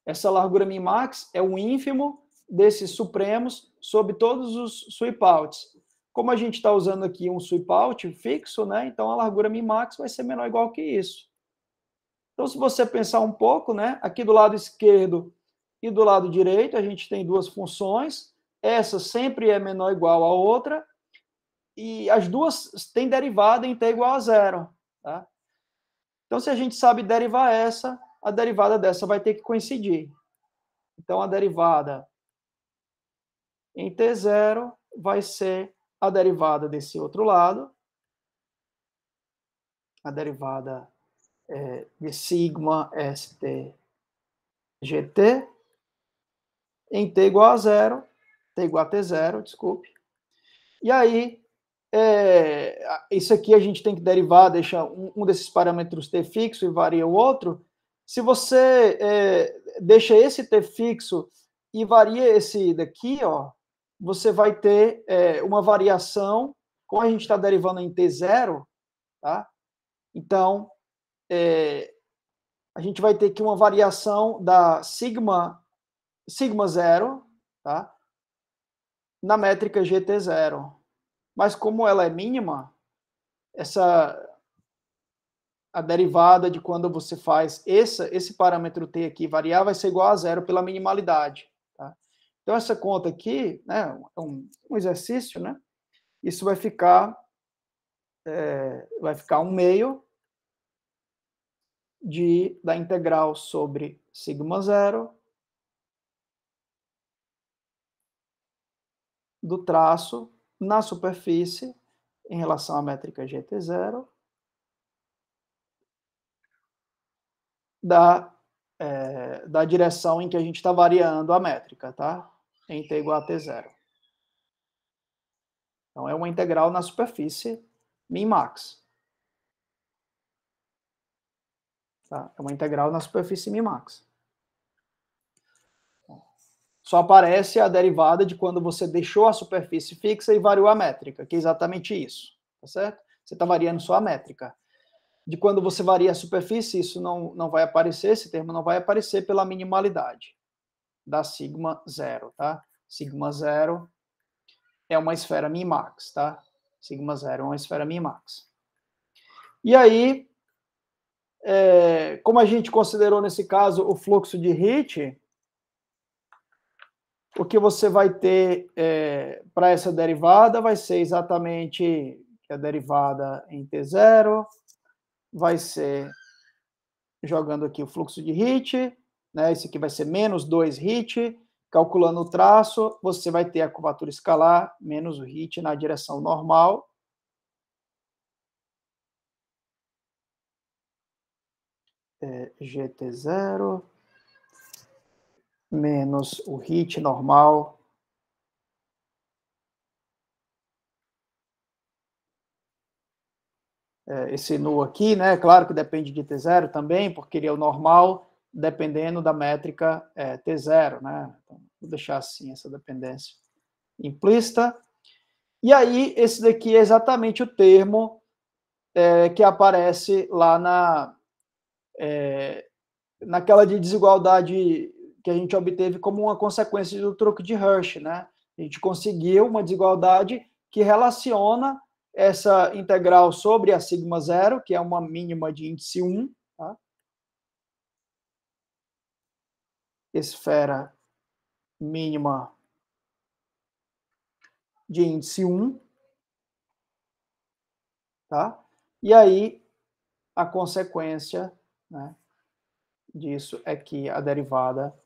Essa largura min-max é o ínfimo desses supremos sobre todos os sweep-outs. Como a gente está usando aqui um sweep-out fixo, né? Então a largura min-max vai ser menor ou igual que isso. Então, se você pensar um pouco, né? Aqui do lado esquerdo e do lado direito, a gente tem duas funções. Essa sempre é menor ou igual à outra, e as duas têm derivada em t igual a 0. Tá? Então, se a gente sabe derivar essa, a derivada dessa vai ter que coincidir. Então, a derivada em t0 vai ser a derivada desse outro lado, a derivada de sigma st GT em t igual a zero, t igual a t0, desculpe. E aí, isso aqui a gente tem que derivar, deixa um desses parâmetros t fixo e varia o outro. Se você deixa esse t fixo e varia esse daqui, ó, você vai ter uma variação, como a gente está derivando em t0, tá? Então, a gente vai ter aqui uma variação da sigma 0, tá? Na métrica GT0. Mas como ela é mínima, a derivada de quando você faz esse parâmetro t aqui variar vai ser igual a zero pela minimalidade. Tá? Então, essa conta aqui, né, é um exercício, né? Isso vai ficar 1/2 da integral sobre sigma 0 do traço na superfície em relação à métrica GT0 da direção em que a gente está variando a métrica, tá? Em t igual a t0. Então, é uma integral na superfície min-max. Tá? É uma integral na superfície min-max. Só aparece a derivada de quando você deixou a superfície fixa e variou a métrica, que é exatamente isso. Tá certo? Você está variando só a métrica. De quando você varia a superfície, isso não vai aparecer, esse termo não vai aparecer pela minimalidade da sigma 0, tá? Sigma 0 é uma esfera min-max, tá? Sigma 0 é uma esfera min-max. E aí, como a gente considerou nesse caso o fluxo de Hit, o que você vai ter para essa derivada vai ser exatamente a derivada em T0, vai ser jogando aqui o fluxo de Hit, né? Esse aqui vai ser menos 2 Hit, calculando o traço, você vai ter a curvatura escalar menos o Hit na direção normal. GT0 menos o Hit normal esse nu aqui, né? Claro que depende de T0 também, porque ele é o normal, dependendo da métrica T0, né? Então, vou deixar assim essa dependência implícita. E aí, esse daqui é exatamente o termo que aparece lá naquela de desigualdade que a gente obteve como uma consequência do truque de Hershey, né? A gente conseguiu uma desigualdade que relaciona essa integral sobre a sigma 0, que é uma mínima de índice 1, tá? Esfera mínima de índice 1, tá? E aí, a consequência, né, disso é que a derivada,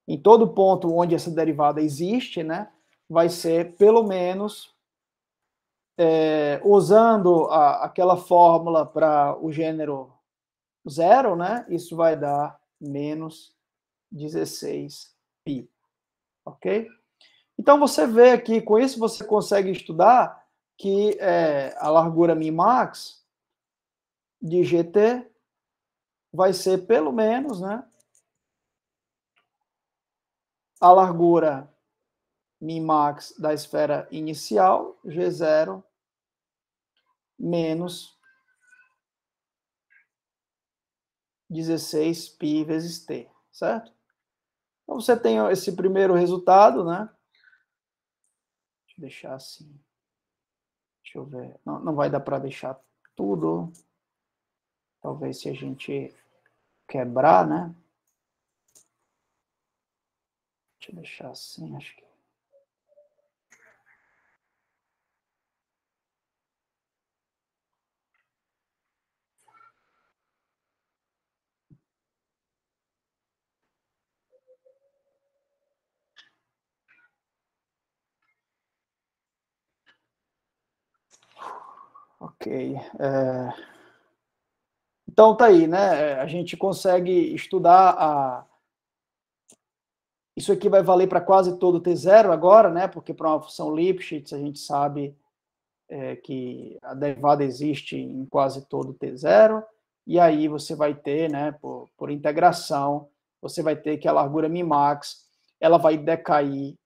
em todo ponto onde essa derivada existe, né, vai ser pelo menos usando aquela fórmula para o gênero 0, né, isso vai dar menos 16π, ok? Então, você vê aqui, com isso você consegue estudar que a largura min-max de GT vai ser pelo menos, né, a largura min-max da esfera inicial, G0, menos 16π vezes t, certo? Então, você tem esse primeiro resultado, né? Deixa eu deixar assim. Deixa eu ver. Não vai dar para deixar tudo. Talvez se a gente quebrar, né? Deixa eu deixar assim, acho que. Ok. Então, tá aí, né? A gente consegue estudar Isso aqui vai valer para quase todo T0 agora, né? Porque para uma função Lipschitz a gente sabe que a derivada existe em quase todo T0, e aí você vai ter, né, por integração, você vai ter que a largura Mimax, ela vai decair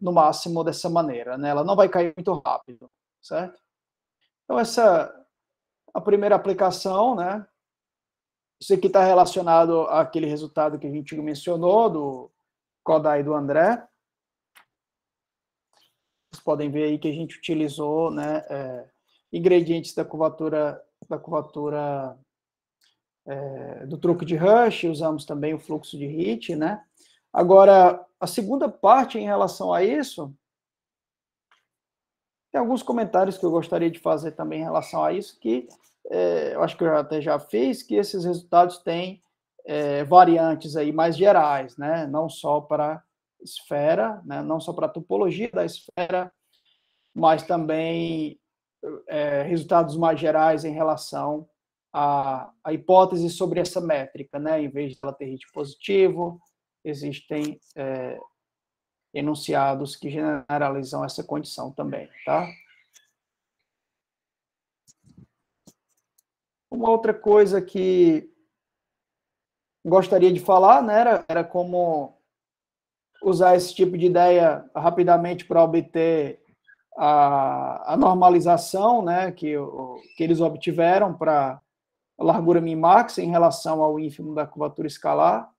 no máximo dessa maneira, né? Ela não vai cair muito rápido, certo? Então, essa a primeira aplicação, né? Isso aqui está relacionado àquele resultado que a gente mencionou, do Kodai e do André. Vocês podem ver aí que a gente utilizou, né, ingredientes da curvatura do truque de Rush, usamos também o fluxo de Hit, né? Agora, a segunda parte em relação a isso, tem alguns comentários que eu gostaria de fazer também em relação a isso, que eu acho que eu até já fiz, que esses resultados têm variantes aí mais gerais, né? Não só para esfera, né? Não só para a topologia da esfera, mas também resultados mais gerais em relação à hipótese sobre essa métrica, né? Em vez de ela ter hit positivo, existem enunciados que generalizam essa condição também, tá? Uma outra coisa que gostaria de falar, né, era como usar esse tipo de ideia rapidamente para obter a normalização, né, que eles obtiveram para a largura Mimax em relação ao ínfimo da curvatura escalar,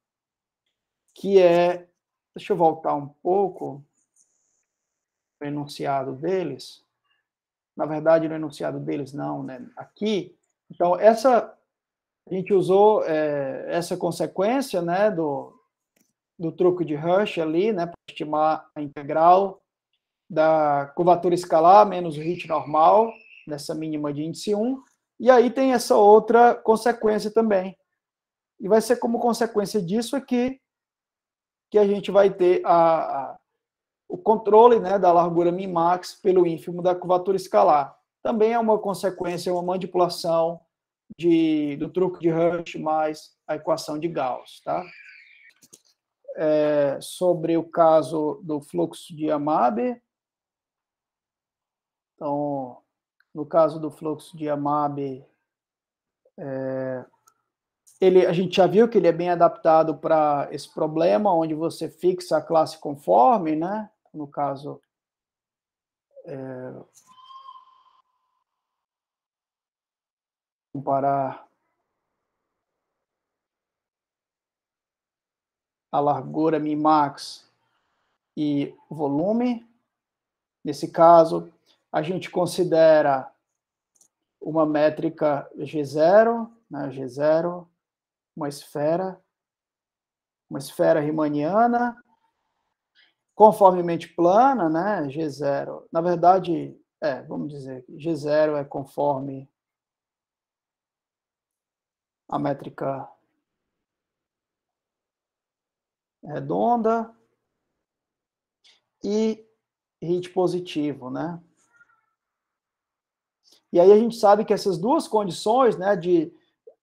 que é, deixa eu voltar um pouco o enunciado deles, na verdade no enunciado deles não, né, aqui, então a gente usou essa consequência, né, do truque de Rush ali, né, para estimar a integral da curvatura escalar menos o hit normal, nessa mínima de índice 1, e aí tem essa outra consequência também. E vai ser como consequência disso aqui que a gente vai ter o controle, né, da largura Mimax pelo ínfimo da curvatura escalar. Também é uma consequência, uma manipulação do truque de Rush mais a equação de Gauss, tá? Sobre o caso do fluxo de Yamabe. Então, no caso do fluxo de Yamabe, a gente já viu que ele é bem adaptado para esse problema, onde você fixa a classe conforme, né? No caso, comparar a largura Mimax e o volume. Nesse caso, a gente considera uma métrica G0, né? G0, uma esfera riemanniana, conformemente plana, né? G0. Na verdade, vamos dizer que G0 é conforme a métrica redonda e hit positivo, né? E aí a gente sabe que essas duas condições, né,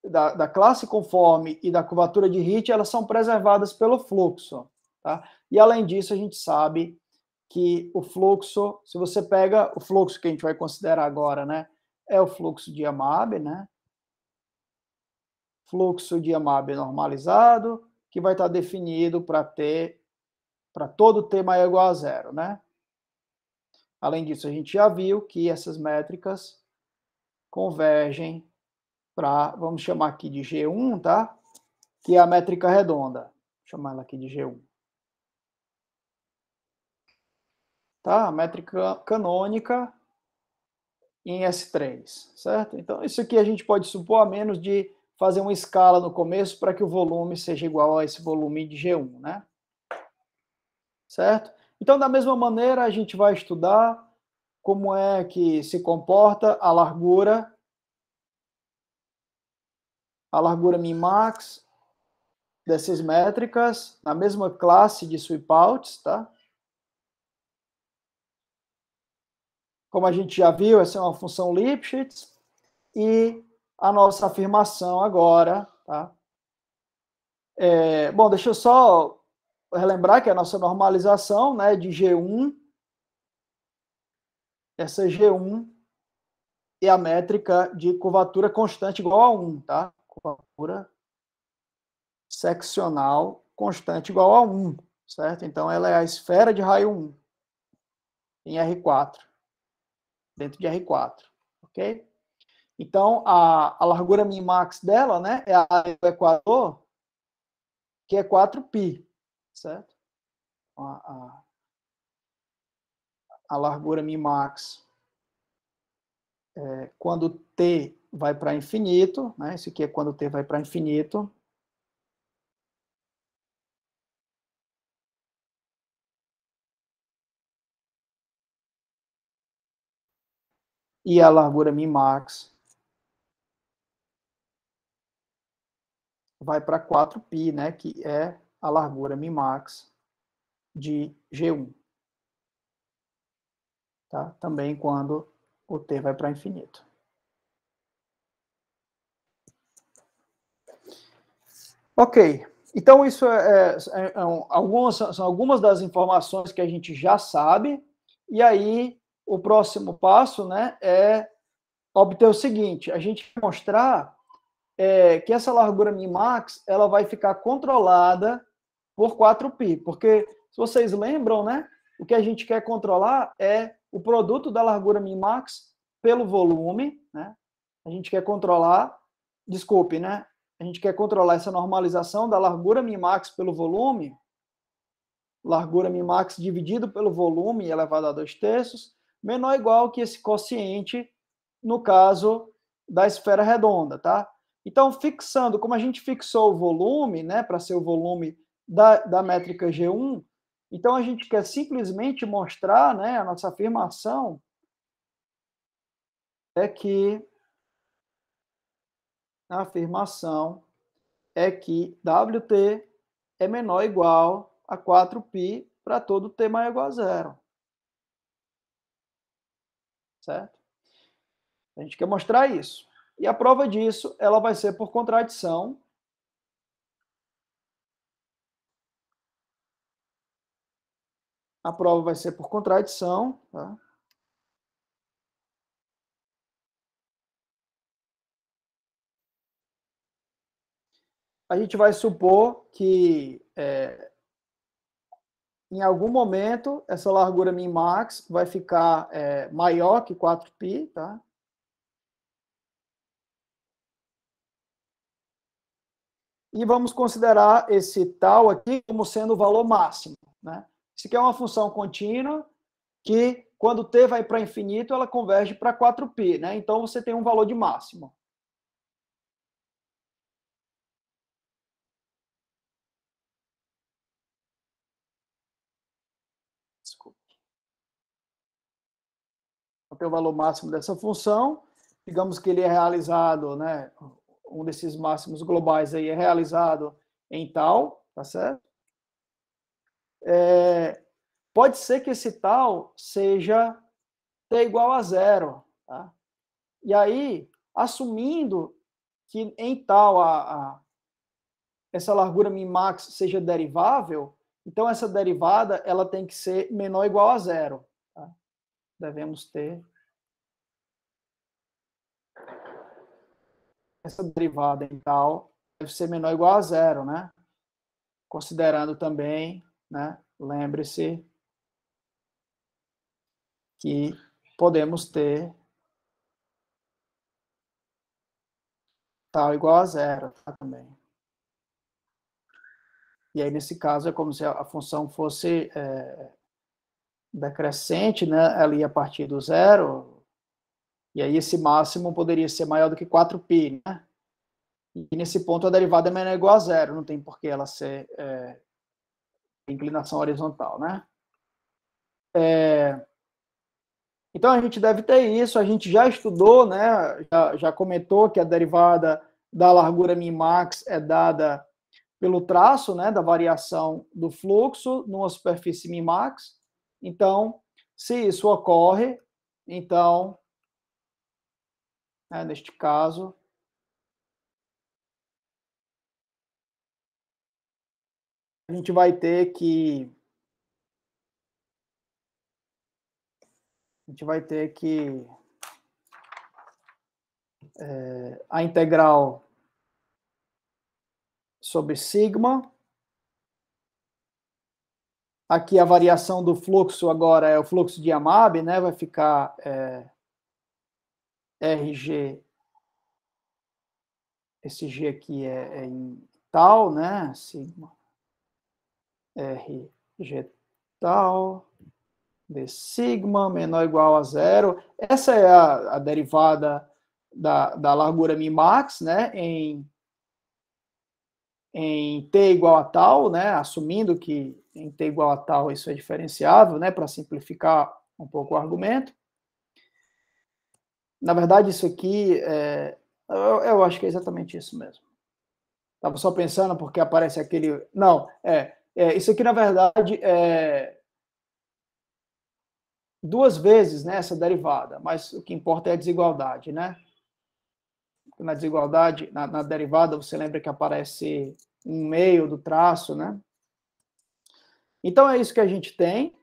da classe conforme e da curvatura de hit, elas são preservadas pelo fluxo, tá? E além disso, a gente sabe que o fluxo, se você pega o fluxo que a gente vai considerar agora, né, é o fluxo de Yamabe, né? Fluxo de Yamabe normalizado, que vai estar definido para todo t maior ou igual a zero, né? Além disso, a gente já viu que essas métricas convergem para, vamos chamar aqui de G1, tá? Que é a métrica redonda. Vou chamar ela aqui de G1. Tá? A métrica canônica em S3, certo? Então, isso aqui a gente pode supor, a menos de fazer uma escala no começo para que o volume seja igual a esse volume de G1, né? Certo? Então, da mesma maneira, a gente vai estudar como é que se comporta a largura Mimax dessas métricas na mesma classe de sweepouts, tá? Como a gente já viu, essa é uma função Lipschitz, e a nossa afirmação agora, tá? Bom, deixa eu só relembrar que a nossa normalização, né, de G1, essa G1 é a métrica de curvatura constante igual a 1, tá? Curvatura seccional constante igual a 1, certo? Então, ela é a esfera de raio 1 em R4, dentro de R4, ok? Então, a largura min-max dela, né, é a área do equador, que é 4π, certo? A largura min-max, quando t vai para infinito, né, isso aqui é quando t vai para infinito, e a largura min-max vai para 4π, né, que é a largura min-max de G1. Tá? Também quando o t vai para infinito. Ok, então isso são algumas das informações que a gente já sabe, e aí o próximo passo, né, é obter o seguinte: a gente vai mostrar que essa largura min-max ela vai ficar controlada por 4π, porque, se vocês lembram, né, o que a gente quer controlar é o produto da largura min-max pelo volume, né? A gente quer controlar, desculpe, né? A gente quer controlar essa normalização da largura min-max pelo volume, largura min-max dividido pelo volume elevado a 2/3, menor ou igual que esse quociente no caso da esfera redonda, tá? Então, fixando, como a gente fixou o volume, né, para ser o volume da métrica G1, então a gente quer simplesmente mostrar, né, a nossa afirmação é que WT é menor ou igual a 4π para todo t maior ou igual a zero. Certo? A gente quer mostrar isso. E a prova disso, ela vai ser por contradição. A prova vai ser por contradição, tá? A gente vai supor que em algum momento essa largura min-max vai ficar maior que 4π, tá? E vamos considerar esse tal aqui como sendo o valor máximo, né? Isso aqui é uma função contínua que, quando t vai para infinito, ela converge para 4π, né? Então, você tem um valor de máximo. Desculpe. Então, tem o valor máximo dessa função. Digamos que ele é realizado, né? Um desses máximos globais aí é realizado em tal, tá certo? Pode ser que esse tal seja t igual a zero, tá? E aí, assumindo que em tal essa largura min-max seja derivável, então essa derivada ela tem que ser menor ou igual a zero. Tá? Devemos ter essa derivada em tal deve ser menor ou igual a zero, né? Considerando também, né? Lembre-se que podemos ter tal igual a zero, tá? Também. E aí, nesse caso, é como se a função fosse decrescente, né? Ali a partir do zero, e aí esse máximo poderia ser maior do que 4π, né? E nesse ponto a derivada é menor ou igual a zero, não tem por que ela ser inclinação horizontal, né? Então a gente deve ter isso, a gente já estudou, né? Já comentou que a derivada da largura min-max é dada pelo traço, né, da variação do fluxo numa superfície min-max. Então, se isso ocorre, então, neste caso, a gente vai ter que a integral sobre sigma. Aqui a variação do fluxo agora é o fluxo de Yamabe, né? Vai ficar RG, esse G aqui é em tal, né? Sigma RG tal de sigma menor ou igual a zero. Essa é a derivada da largura Mimax, né? Em t igual a tal, né? Assumindo que em t igual a tal isso é diferenciável, né? Para simplificar um pouco o argumento. Na verdade, isso aqui, eu acho que é exatamente isso mesmo. Estava só pensando porque aparece aquele... Não, isso aqui, na verdade, é duas vezes, né, essa derivada, mas o que importa é a desigualdade, né? Na desigualdade, na derivada, você lembra que aparece um meio do traço, né? Então, é isso que a gente tem.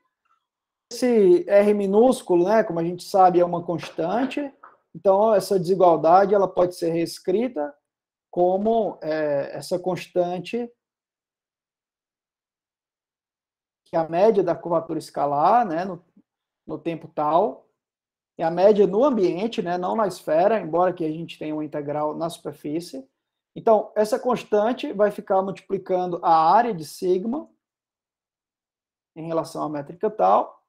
Esse R minúsculo, né, como a gente sabe, é uma constante. Então, essa desigualdade ela pode ser reescrita como essa constante, que é a média da curvatura escalar, né, no tempo tal, é a média no ambiente, né, não na esfera, embora que a gente tenha uma integral na superfície. Então, essa constante vai ficar multiplicando a área de sigma em relação à métrica tal,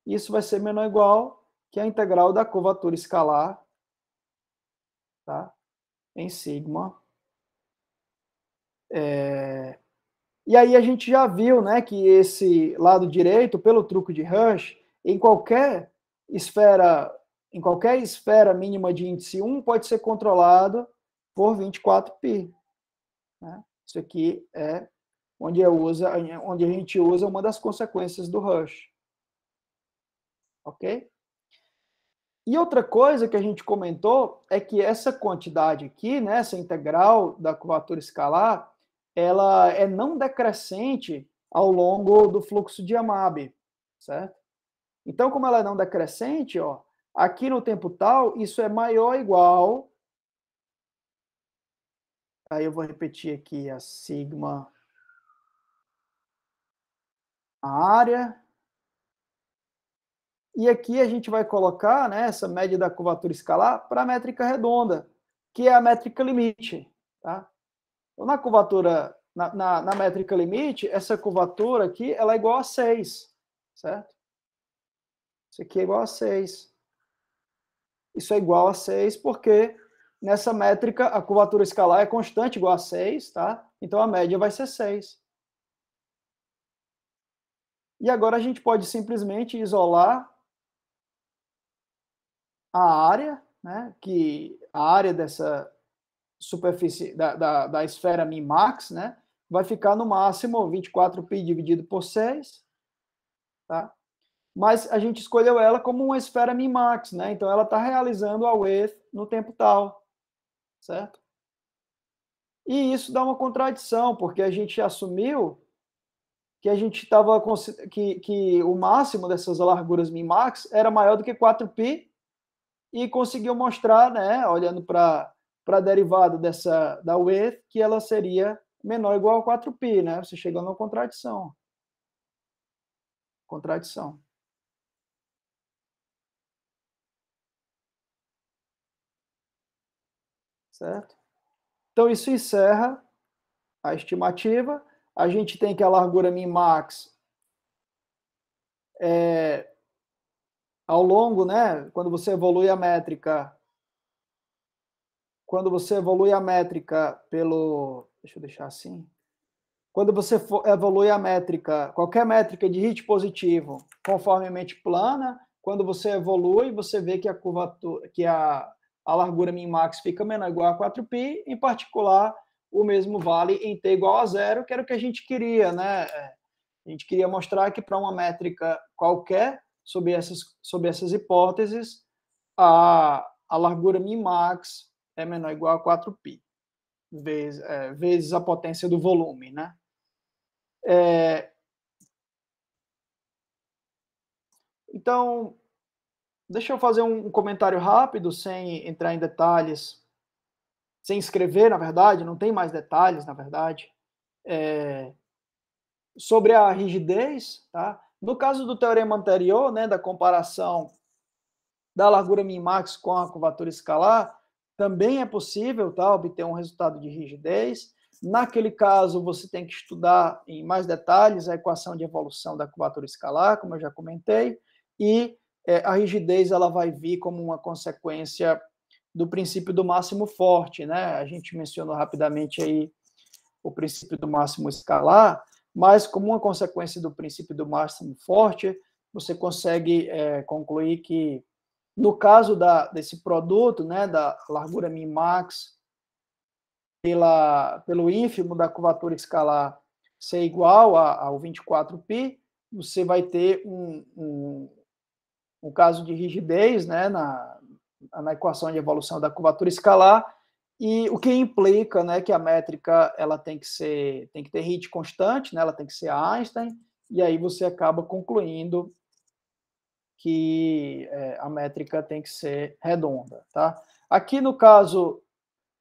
e isso vai ser menor ou igual que a integral da curvatura escalar, tá, em sigma. E aí a gente já viu, né, que esse lado direito, pelo truque de Rush, em qualquer esfera mínima de índice 1, pode ser controlado por 24π. Né? Isso aqui é onde a gente usa uma das consequências do Rush. Ok? E outra coisa que a gente comentou é que essa quantidade aqui, né, essa integral da curvatura escalar, ela é não decrescente ao longo do fluxo de Yamabe, certo? Então, como ela é não decrescente, ó, aqui no tempo tal, isso é maior ou igual, aí eu vou repetir aqui a sigma, a área, e aqui a gente vai colocar, né, essa média da curvatura escalar para a métrica redonda, que é a métrica limite, tá? Então, na curvatura, na métrica limite, essa curvatura aqui, ela é igual a 6, certo? Isso aqui é igual a 6. Isso é igual a 6 porque nessa métrica a curvatura escalar é constante igual a 6, tá? Então a média vai ser 6. E agora a gente pode simplesmente isolar a área, né? Que a área dessa superfície da esfera Mimax, né? Vai ficar no máximo 24π dividido por 6, tá? Mas a gente escolheu ela como uma esfera Mimax, né? Então ela está realizando a width no tempo tal, certo? E isso dá uma contradição, porque a gente assumiu que a gente estava que o máximo dessas larguras Mimax era maior do que 4π e conseguiu mostrar, né, olhando para a derivada da width, que ela seria menor ou igual a 4π, né? Você chega numa contradição. Contradição. Certo? Então isso encerra a estimativa. A gente tem que a largura Mimax ao longo, né, quando você evolui a métrica pelo, deixa eu deixar assim, quando você evolui a métrica, qualquer métrica de hit positivo, conformemente plana, quando você evolui, você vê que a curvatura, que a largura Minmax fica menor ou igual a 4π, em particular, o mesmo vale em t igual a zero, que era o que a gente queria, né? A gente queria mostrar que para uma métrica qualquer, sob essas hipóteses, a largura Minmax é menor ou igual a 4π, vezes a potência do volume, né? Então, deixa eu fazer um comentário rápido, sem entrar em detalhes, sem escrever, na verdade, não tem mais detalhes, na verdade, sobre a rigidez, tá? No caso do teorema anterior, né, da comparação da largura min-max com a curvatura escalar, também é possível, tá, obter um resultado de rigidez. Naquele caso, você tem que estudar em mais detalhes a equação de evolução da curvatura escalar, como eu já comentei, e a rigidez ela vai vir como uma consequência do princípio do máximo forte, né? A gente mencionou rapidamente aí o princípio do máximo escalar, mas como uma consequência do princípio do máximo forte, você consegue concluir que, no caso desse produto, né, da largura min-max, pelo ínfimo da curvatura escalar ser igual ao 24π, você vai ter um caso de rigidez, né, na equação de evolução da curvatura escalar, e o que implica, né, que a métrica ela tem que ter Hit constante, né, ela tem que ser Einstein, e aí você acaba concluindo que a métrica tem que ser redonda, tá? Aqui no caso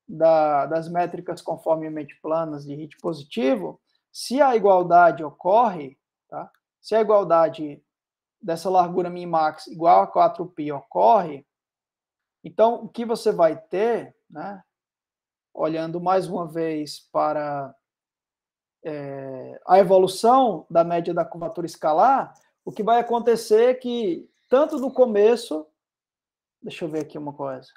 das métricas conformemente planas de Hit positivo, se a igualdade ocorre, tá? Se a igualdade dessa largura min-max igual a 4π ocorre, então o que você vai ter, né? Olhando mais uma vez para a evolução da média da curvatura escalar, o que vai acontecer é que, tanto no começo, deixa eu ver aqui uma coisa.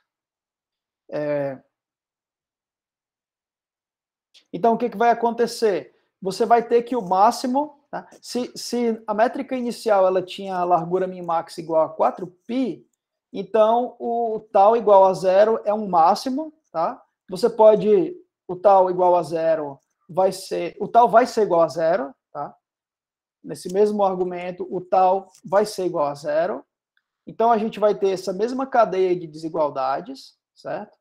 Então, o que vai acontecer? Você vai ter que o máximo, tá? Se a métrica inicial ela tinha a largura min-max igual a 4π, então o tal igual a zero é um máximo, tá? Você pode, o tal igual a zero o tal vai ser igual a zero, tá? Nesse mesmo argumento, o tal vai ser igual a zero. Então, a gente vai ter essa mesma cadeia de desigualdades, certo?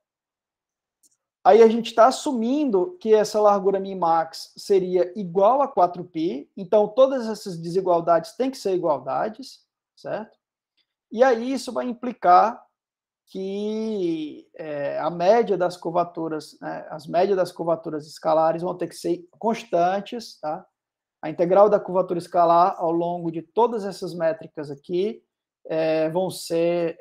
Aí a gente está assumindo que essa largura min-max seria igual a 4π, então todas essas desigualdades têm que ser igualdades, certo? E aí isso vai implicar que a média das curvaturas, né, as médias das curvaturas escalares vão ter que ser constantes, tá? A integral da curvatura escalar ao longo de todas essas métricas aqui vão ser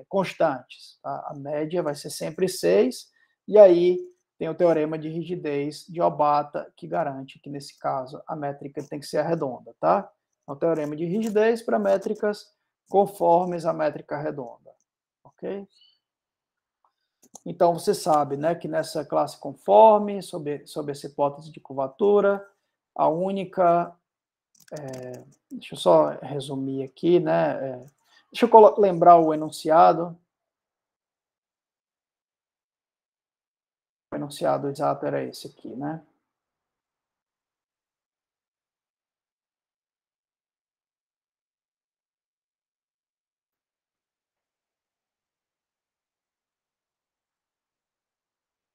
constantes, tá? A média vai ser sempre 6, e aí tem o teorema de rigidez de Obata, que garante que, nesse caso, a métrica tem que ser redonda, tá? É o teorema de rigidez para métricas conformes à métrica redonda, ok? Então, você sabe, né, que nessa classe conforme, sob essa hipótese de curvatura, a única... deixa eu só resumir aqui, né? Deixa eu lembrar o enunciado. O enunciado exato era esse aqui, né?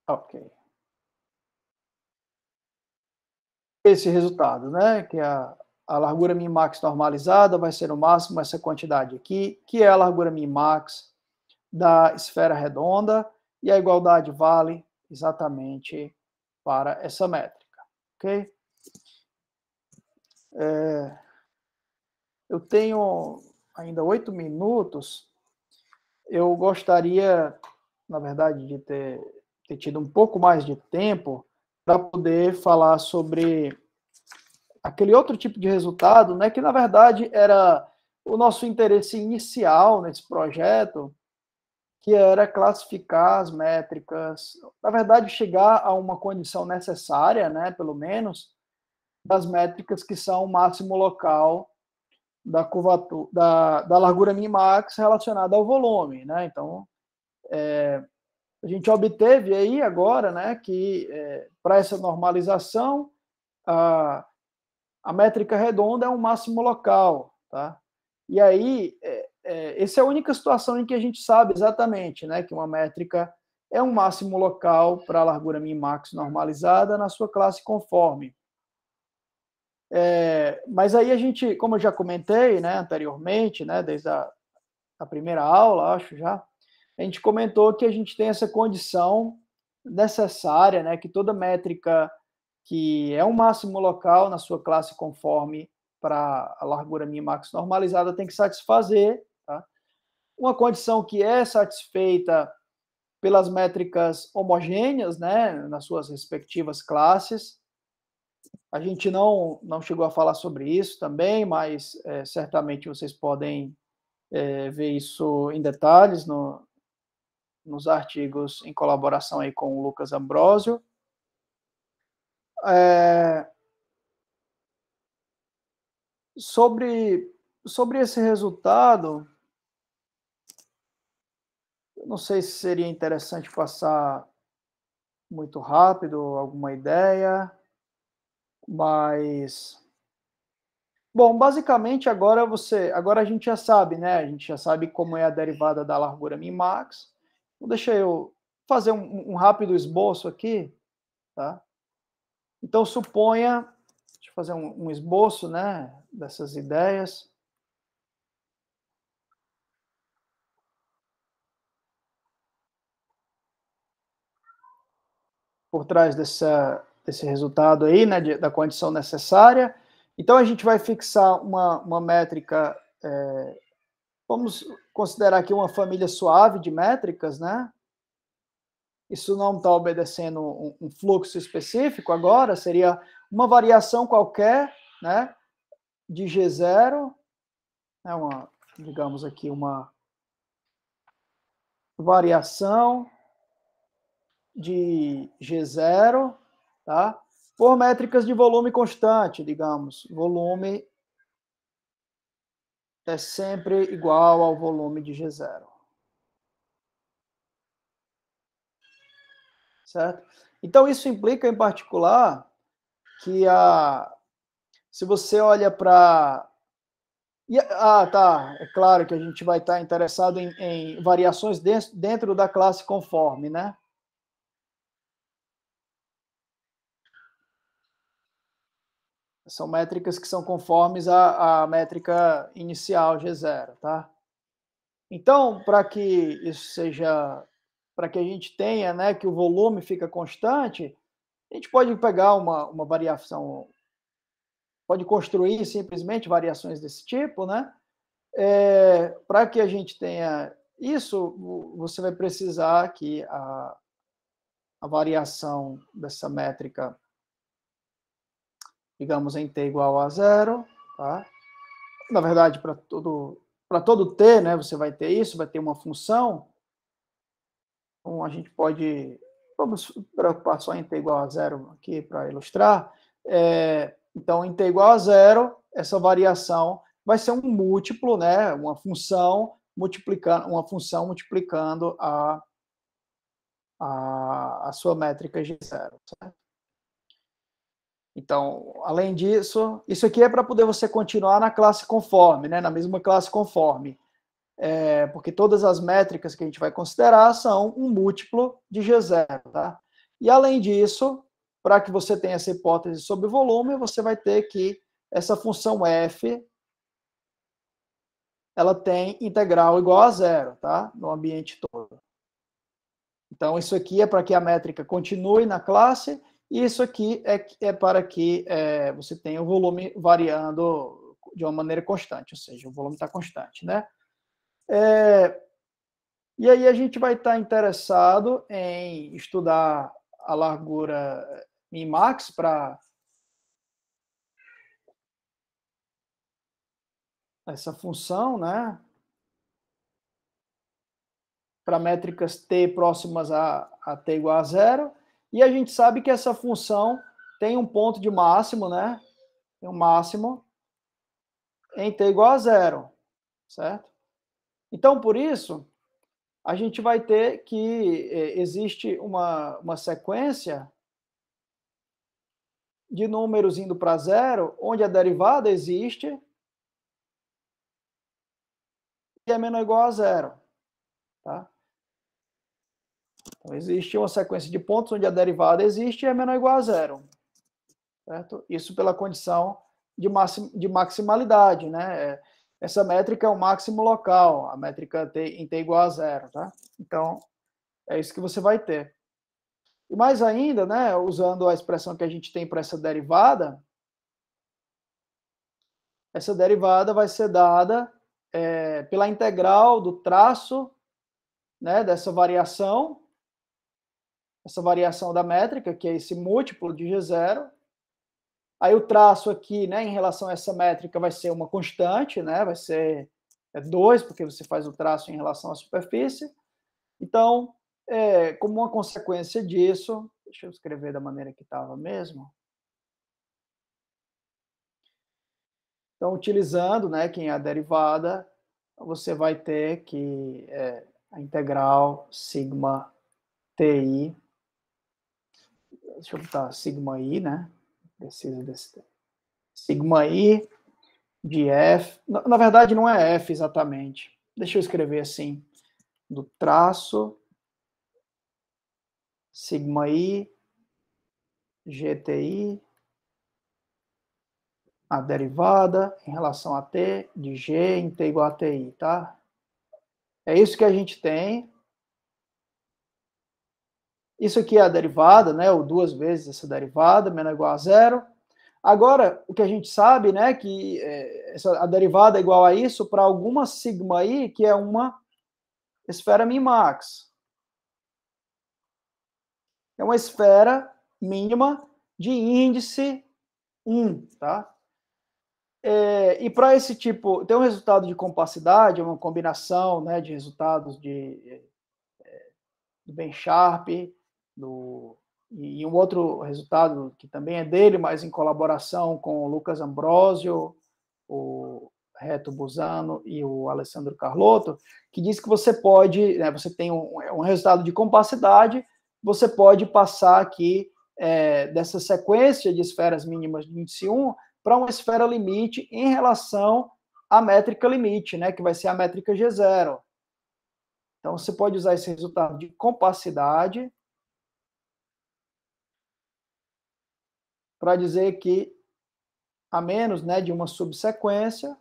Ok. Esse resultado, né? Que a largura min-max normalizada vai ser no máximo essa quantidade aqui, que é a largura min-max da esfera redonda, e a igualdade vale exatamente para essa métrica, ok? Eu tenho ainda 8 minutos. Eu gostaria, na verdade, de ter tido um pouco mais de tempo para poder falar sobre aquele outro tipo de resultado, né, que na verdade era o nosso interesse inicial nesse projeto, que era classificar as métricas, na verdade chegar a uma condição necessária, né, pelo menos, das métricas que são o máximo local da curvatura, da largura min-max relacionada ao volume, né? Então, a gente obteve aí agora, né, que para essa normalização a métrica redonda é um máximo local, tá? E aí essa é a única situação em que a gente sabe exatamente, né, que uma métrica é um máximo local para a largura min-max normalizada na sua classe conforme. Mas aí a gente, como eu já comentei, né, anteriormente, né, desde a primeira aula, acho já, a gente comentou que a gente tem essa condição necessária, né, que toda métrica que é um máximo local na sua classe conforme para a largura min-max normalizada tem que satisfazer, tá? Uma condição que é satisfeita pelas métricas homogêneas, né, nas suas respectivas classes. A gente não chegou a falar sobre isso também, mas certamente vocês podem ver isso em detalhes nos artigos em colaboração aí com o Lucas Ambrosio. Sobre esse resultado, eu não sei se seria interessante passar muito rápido alguma ideia, mas bom, basicamente agora a gente já sabe, né? A gente já sabe como é a derivada da largura min-max. Então, deixa eu fazer um rápido esboço aqui, tá? Então suponha, deixa eu fazer um esboço, né, dessas ideias. Por trás desse resultado aí, né, da condição necessária. Então, a gente vai fixar uma métrica, vamos considerar aqui uma família suave de métricas, né? Isso não está obedecendo um fluxo específico agora, seria uma variação qualquer, né, de G0, né, digamos aqui, uma variação de G0, tá? Por métricas de volume constante, digamos. Volume é sempre igual ao volume de G0. Certo? Então, isso implica, em particular, que se você olha para... tá. É claro que a gente vai estar interessado em variações dentro da classe conforme, né? São métricas que são conformes à métrica inicial G0, tá? Então, para que isso seja, para que a gente tenha, né, que o volume fica constante, a gente pode pegar uma variação, pode construir simplesmente variações desse tipo, né? Para que a gente tenha isso, você vai precisar que a variação dessa métrica, digamos, em t igual a 0, tá? Na verdade, para todo t, né, você vai ter isso, vai ter uma função. Então, a gente pode... Vamos preocupar só em t igual a 0 aqui para ilustrar. Então, em t igual a 0, essa variação vai ser um múltiplo, né, uma função multiplicando a sua métrica G0. Certo? Então, além disso, isso aqui é para poder você continuar na classe conforme, né, na mesma classe conforme. Porque todas as métricas que a gente vai considerar são um múltiplo de G0, tá? E, além disso, para que você tenha essa hipótese sobre volume, você vai ter que essa função f, ela tem integral igual a 0, tá? No ambiente todo. Então, isso aqui é para que a métrica continue na classe, e isso aqui é para que você tenha o volume variando de uma maneira constante, ou seja, o volume está constante, né? E aí a gente vai estar interessado em estudar a largura min-max para essa função, né? Para métricas t próximas a t igual a 0. E a gente sabe que essa função tem um ponto de máximo, né? Tem um máximo em t igual a 0, certo? Então, por isso, a gente vai ter que existe uma sequência de números indo para 0, onde a derivada existe e é menor ou igual a 0. Tá? Então, existe uma sequência de pontos onde a derivada existe e é menor ou igual a 0. Certo? Isso pela condição de maximalidade, né? Essa métrica é o máximo local, a métrica em t igual a zero, tá? Então, é isso que você vai ter. E mais ainda, né, usando a expressão que a gente tem para essa derivada vai ser dada pela integral do traço, né, dessa variação da métrica, que é esse múltiplo de G0. Aí o traço aqui, né, em relação a essa métrica, vai ser uma constante, né, vai ser 2, porque você faz o traço em relação à superfície. Então, como uma consequência disso, deixa eu escrever da maneira que estava mesmo. Então, utilizando, né, que é a derivada, você vai ter que a integral sigma ti, deixa eu botar sigma i, né, precisa desse sigma i de f, na verdade não é f exatamente, deixa eu escrever assim, do traço sigma i gti, a derivada em relação a t de g em t igual a ti, tá? É isso que a gente tem. Isso aqui é a derivada, né, ou 2 vezes essa derivada, menor ou igual a zero. Agora, o que a gente sabe, né, que a derivada é igual a isso para alguma sigma i, que é uma esfera min-max. É uma esfera mínima de índice 1, tá? E para esse tipo, tem um resultado de compacidade, uma combinação, né, de resultados do Ben Sharp, e um outro resultado que também é dele, mas em colaboração com o Lucas Ambrosio, o Reto Busano e o Alessandro Carlotto, que diz que você pode, né, você tem um resultado de compacidade, você pode passar aqui dessa sequência de esferas mínimas de índice 1 para uma esfera limite em relação à métrica limite, né, que vai ser a métrica G0. Então, você pode usar esse resultado de compacidade para dizer que, a menos, né, de uma subsequência,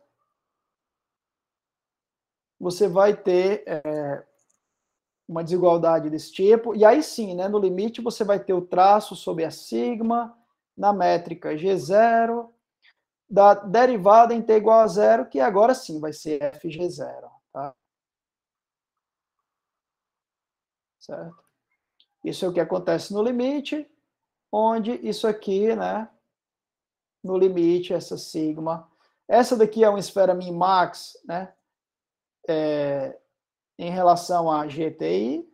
você vai ter uma desigualdade desse tipo, e aí sim, né, no limite, você vai ter o traço sobre a sigma, na métrica G0, da derivada em t igual a zero, que agora sim vai ser fg0. Tá? Certo? Isso é o que acontece no limite, onde isso aqui, né, no limite, essa sigma, essa daqui é uma esfera min-max, né, em relação a GTI,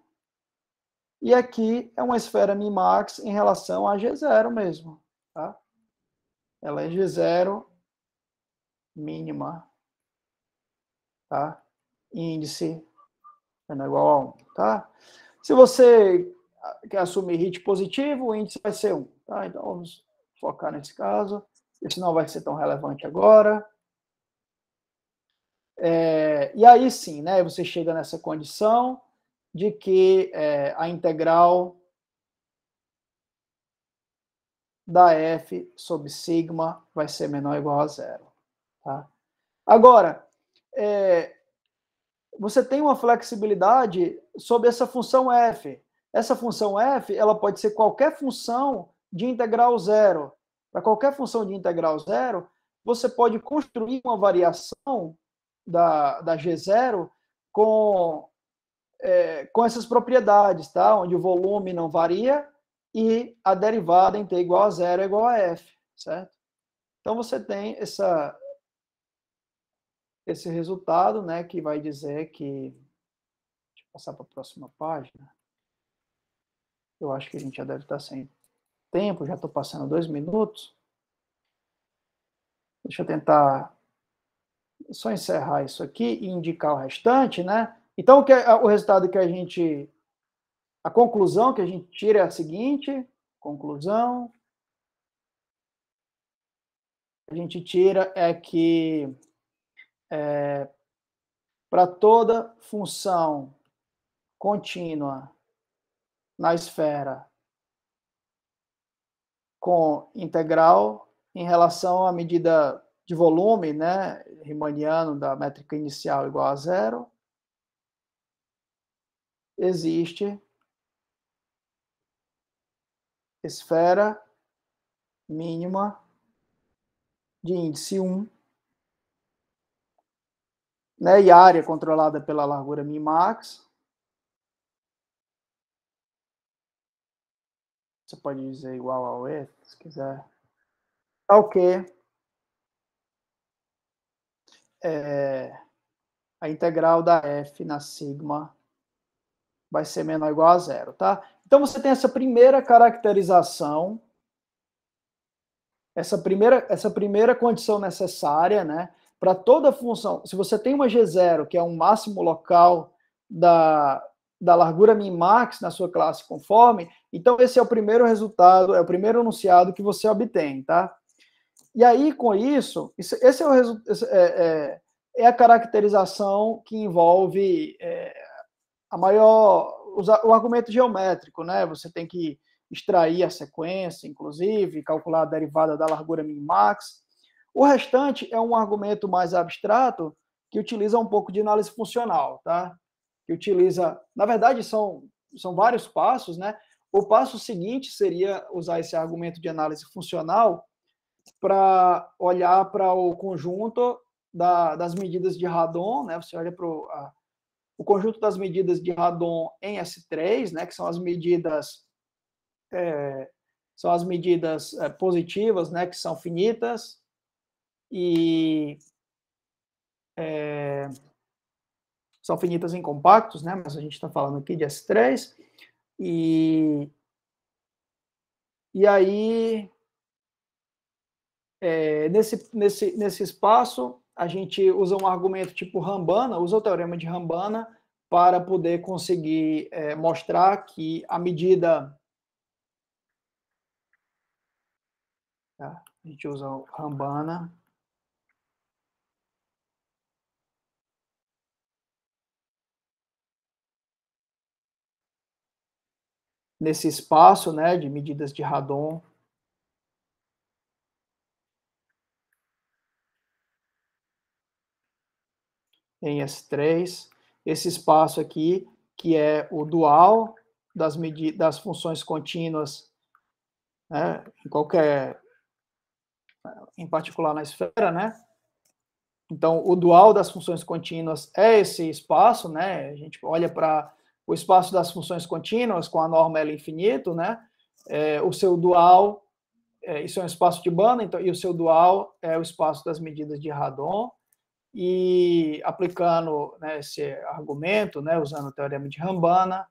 e aqui é uma esfera min-max em relação a G0 mesmo, tá? Ela é G0 mínima, tá? Índice é igual a 1, tá? Se você quer assumir HIT positivo, o índice vai ser 1, tá? Então, vamos focar nesse caso. Isso não vai ser tão relevante agora. E aí sim, né? Você chega nessa condição de que a integral da f sobre sigma vai ser menor ou igual a zero. Tá? Agora, você tem uma flexibilidade sobre essa função f. Essa função f, ela pode ser qualquer função de integral zero. Para qualquer função de integral zero, você pode construir uma variação da G0 com essas propriedades, tá? Onde o volume não varia e a derivada em t igual a zero é igual a f, certo? Então, você tem esse resultado, né, que vai dizer que... Deixa eu passar para a próxima página. Eu acho que a gente já deve estar sem tempo, já estou passando 2 minutos. Deixa eu tentar só encerrar isso aqui e indicar o restante, né? Então, o resultado que a gente... A conclusão que a gente tira é a seguinte, conclusão, a gente tira é que para toda função contínua na esfera com integral em relação à medida de volume, né, riemanniano da métrica inicial igual a zero, existe esfera mínima de índice 1, né, e área controlada pela largura min-max. Você pode dizer igual ao E, se quiser. Tal que a integral da f na sigma vai ser menor ou igual a zero, tá? Então você tem essa primeira caracterização, essa primeira condição necessária, né, para toda função. Se você tem uma G0, que é um máximo local da largura min-max na sua classe conforme, então esse é o primeiro resultado, é o primeiro enunciado que você obtém, tá? E aí, com isso, esse é a caracterização que envolve o argumento geométrico, né? Você tem que extrair a sequência, inclusive, calcular a derivada da largura min-max. O restante é um argumento mais abstrato que utiliza um pouco de análise funcional, tá? Que utiliza, na verdade, são vários passos, né? O passo seguinte seria usar esse argumento de análise funcional para olhar para o conjunto das medidas de Radon, né? Você olha para o conjunto das medidas de Radon em S3, né? Que são as medidas positivas, né? Que são finitas e são finitas em compactos, né? Mas a gente está falando aqui de S3 e aí nesse espaço, a gente usa um argumento tipo Rambana, usa o teorema de Rambana para poder conseguir mostrar que a medida... Tá? A gente usa o Rambana. Nesse espaço, né, de medidas de Radon. Em S3, esse espaço aqui, que é o dual das funções contínuas, né, em particular na esfera, né? Então, o dual das funções contínuas é esse espaço, né? A gente olha para o espaço das funções contínuas com a norma L infinito, né? O seu dual, isso é um espaço de banda, então, e o seu dual é o espaço das medidas de Radon. E aplicando, né, esse argumento, né, usando o teorema de Rambana,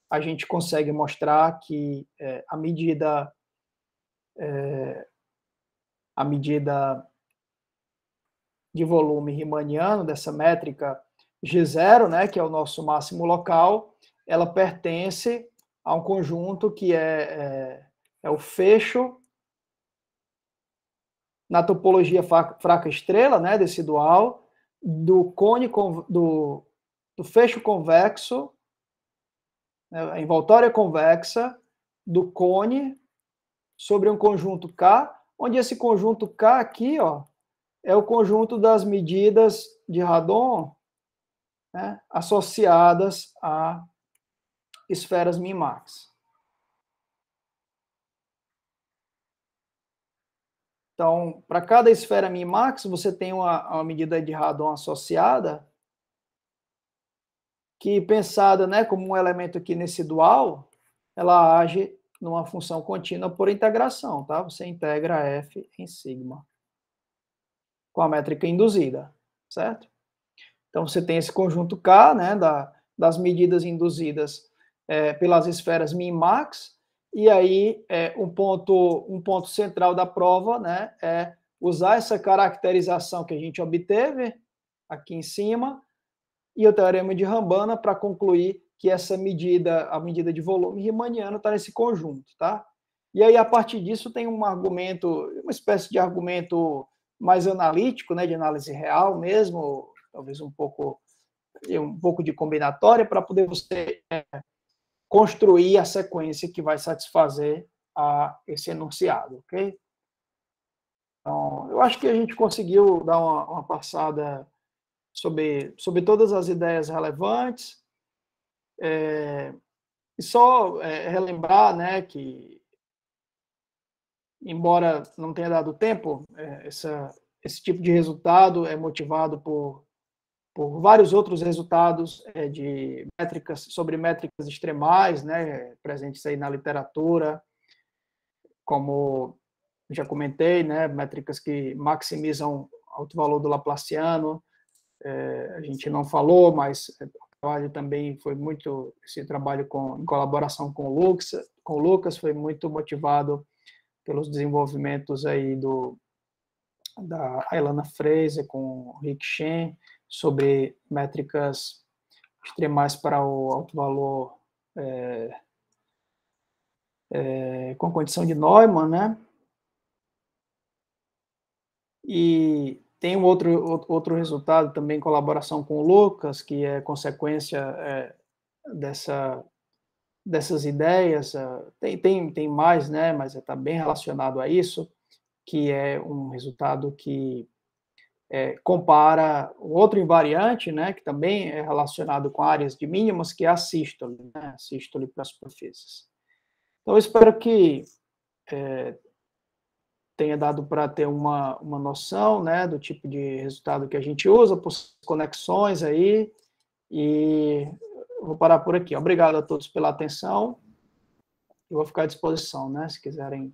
a gente consegue mostrar que a medida de volume riemanniano dessa métrica G0, né, que é o nosso máximo local, ela pertence a um conjunto que é o fecho na topologia fraca estrela, né, desse dual, do fecho convexo, né, a envoltória convexa do cone sobre um conjunto K, onde esse conjunto K aqui, ó, é o conjunto das medidas de Radon, né, associadas a esferas min-max. Então, para cada esfera min-max, você tem uma medida de Radon associada, que pensada, né, como um elemento aqui nesse dual, ela age numa função contínua por integração, tá? Você integra f em sigma com a métrica induzida, certo? Então, você tem esse conjunto K, né, das medidas induzidas pelas esferas min-max, e aí um ponto central da prova, né, é usar essa caracterização que a gente obteve aqui em cima e o teorema de Rambana para concluir que essa medida, a medida de volume riemanniano, está nesse conjunto, tá? E aí, a partir disso, tem um argumento, uma espécie de argumento mais analítico, né, de análise real mesmo, talvez um pouco de combinatória, para poder você construir a sequência que vai satisfazer esse enunciado, ok? Então, eu acho que a gente conseguiu dar uma passada sobre todas as ideias relevantes. E só relembrar, né, que, embora não tenha dado tempo, esse tipo de resultado é motivado por vários outros resultados de métricas, sobre métricas extremais, né, presentes aí na literatura, como já comentei, né, métricas que maximizam alto valor do Laplaciano. A gente não falou, mas o trabalho também foi muito, esse trabalho em colaboração com o Lucas foi muito motivado pelos desenvolvimentos aí da Ilana Fraser com o Rick Shen sobre métricas extremais para o alto valor com condição de Neumann, né? E tem um outro resultado também em colaboração com o Lucas, que é consequência dessas ideias. Tem mais, né? Mas está bem relacionado a isso, que é um resultado que compara o outro invariante, né, que também é relacionado com áreas de mínimas, que é a sístole, né, sístole para superfícies. Então, eu espero que tenha dado para ter uma noção, né, do tipo de resultado que a gente usa, por conexões aí, e vou parar por aqui. Obrigado a todos pela atenção, e vou ficar à disposição, né, se quiserem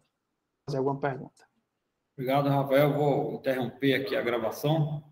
fazer alguma pergunta. Obrigado, Rafael. Vou interromper aqui a gravação.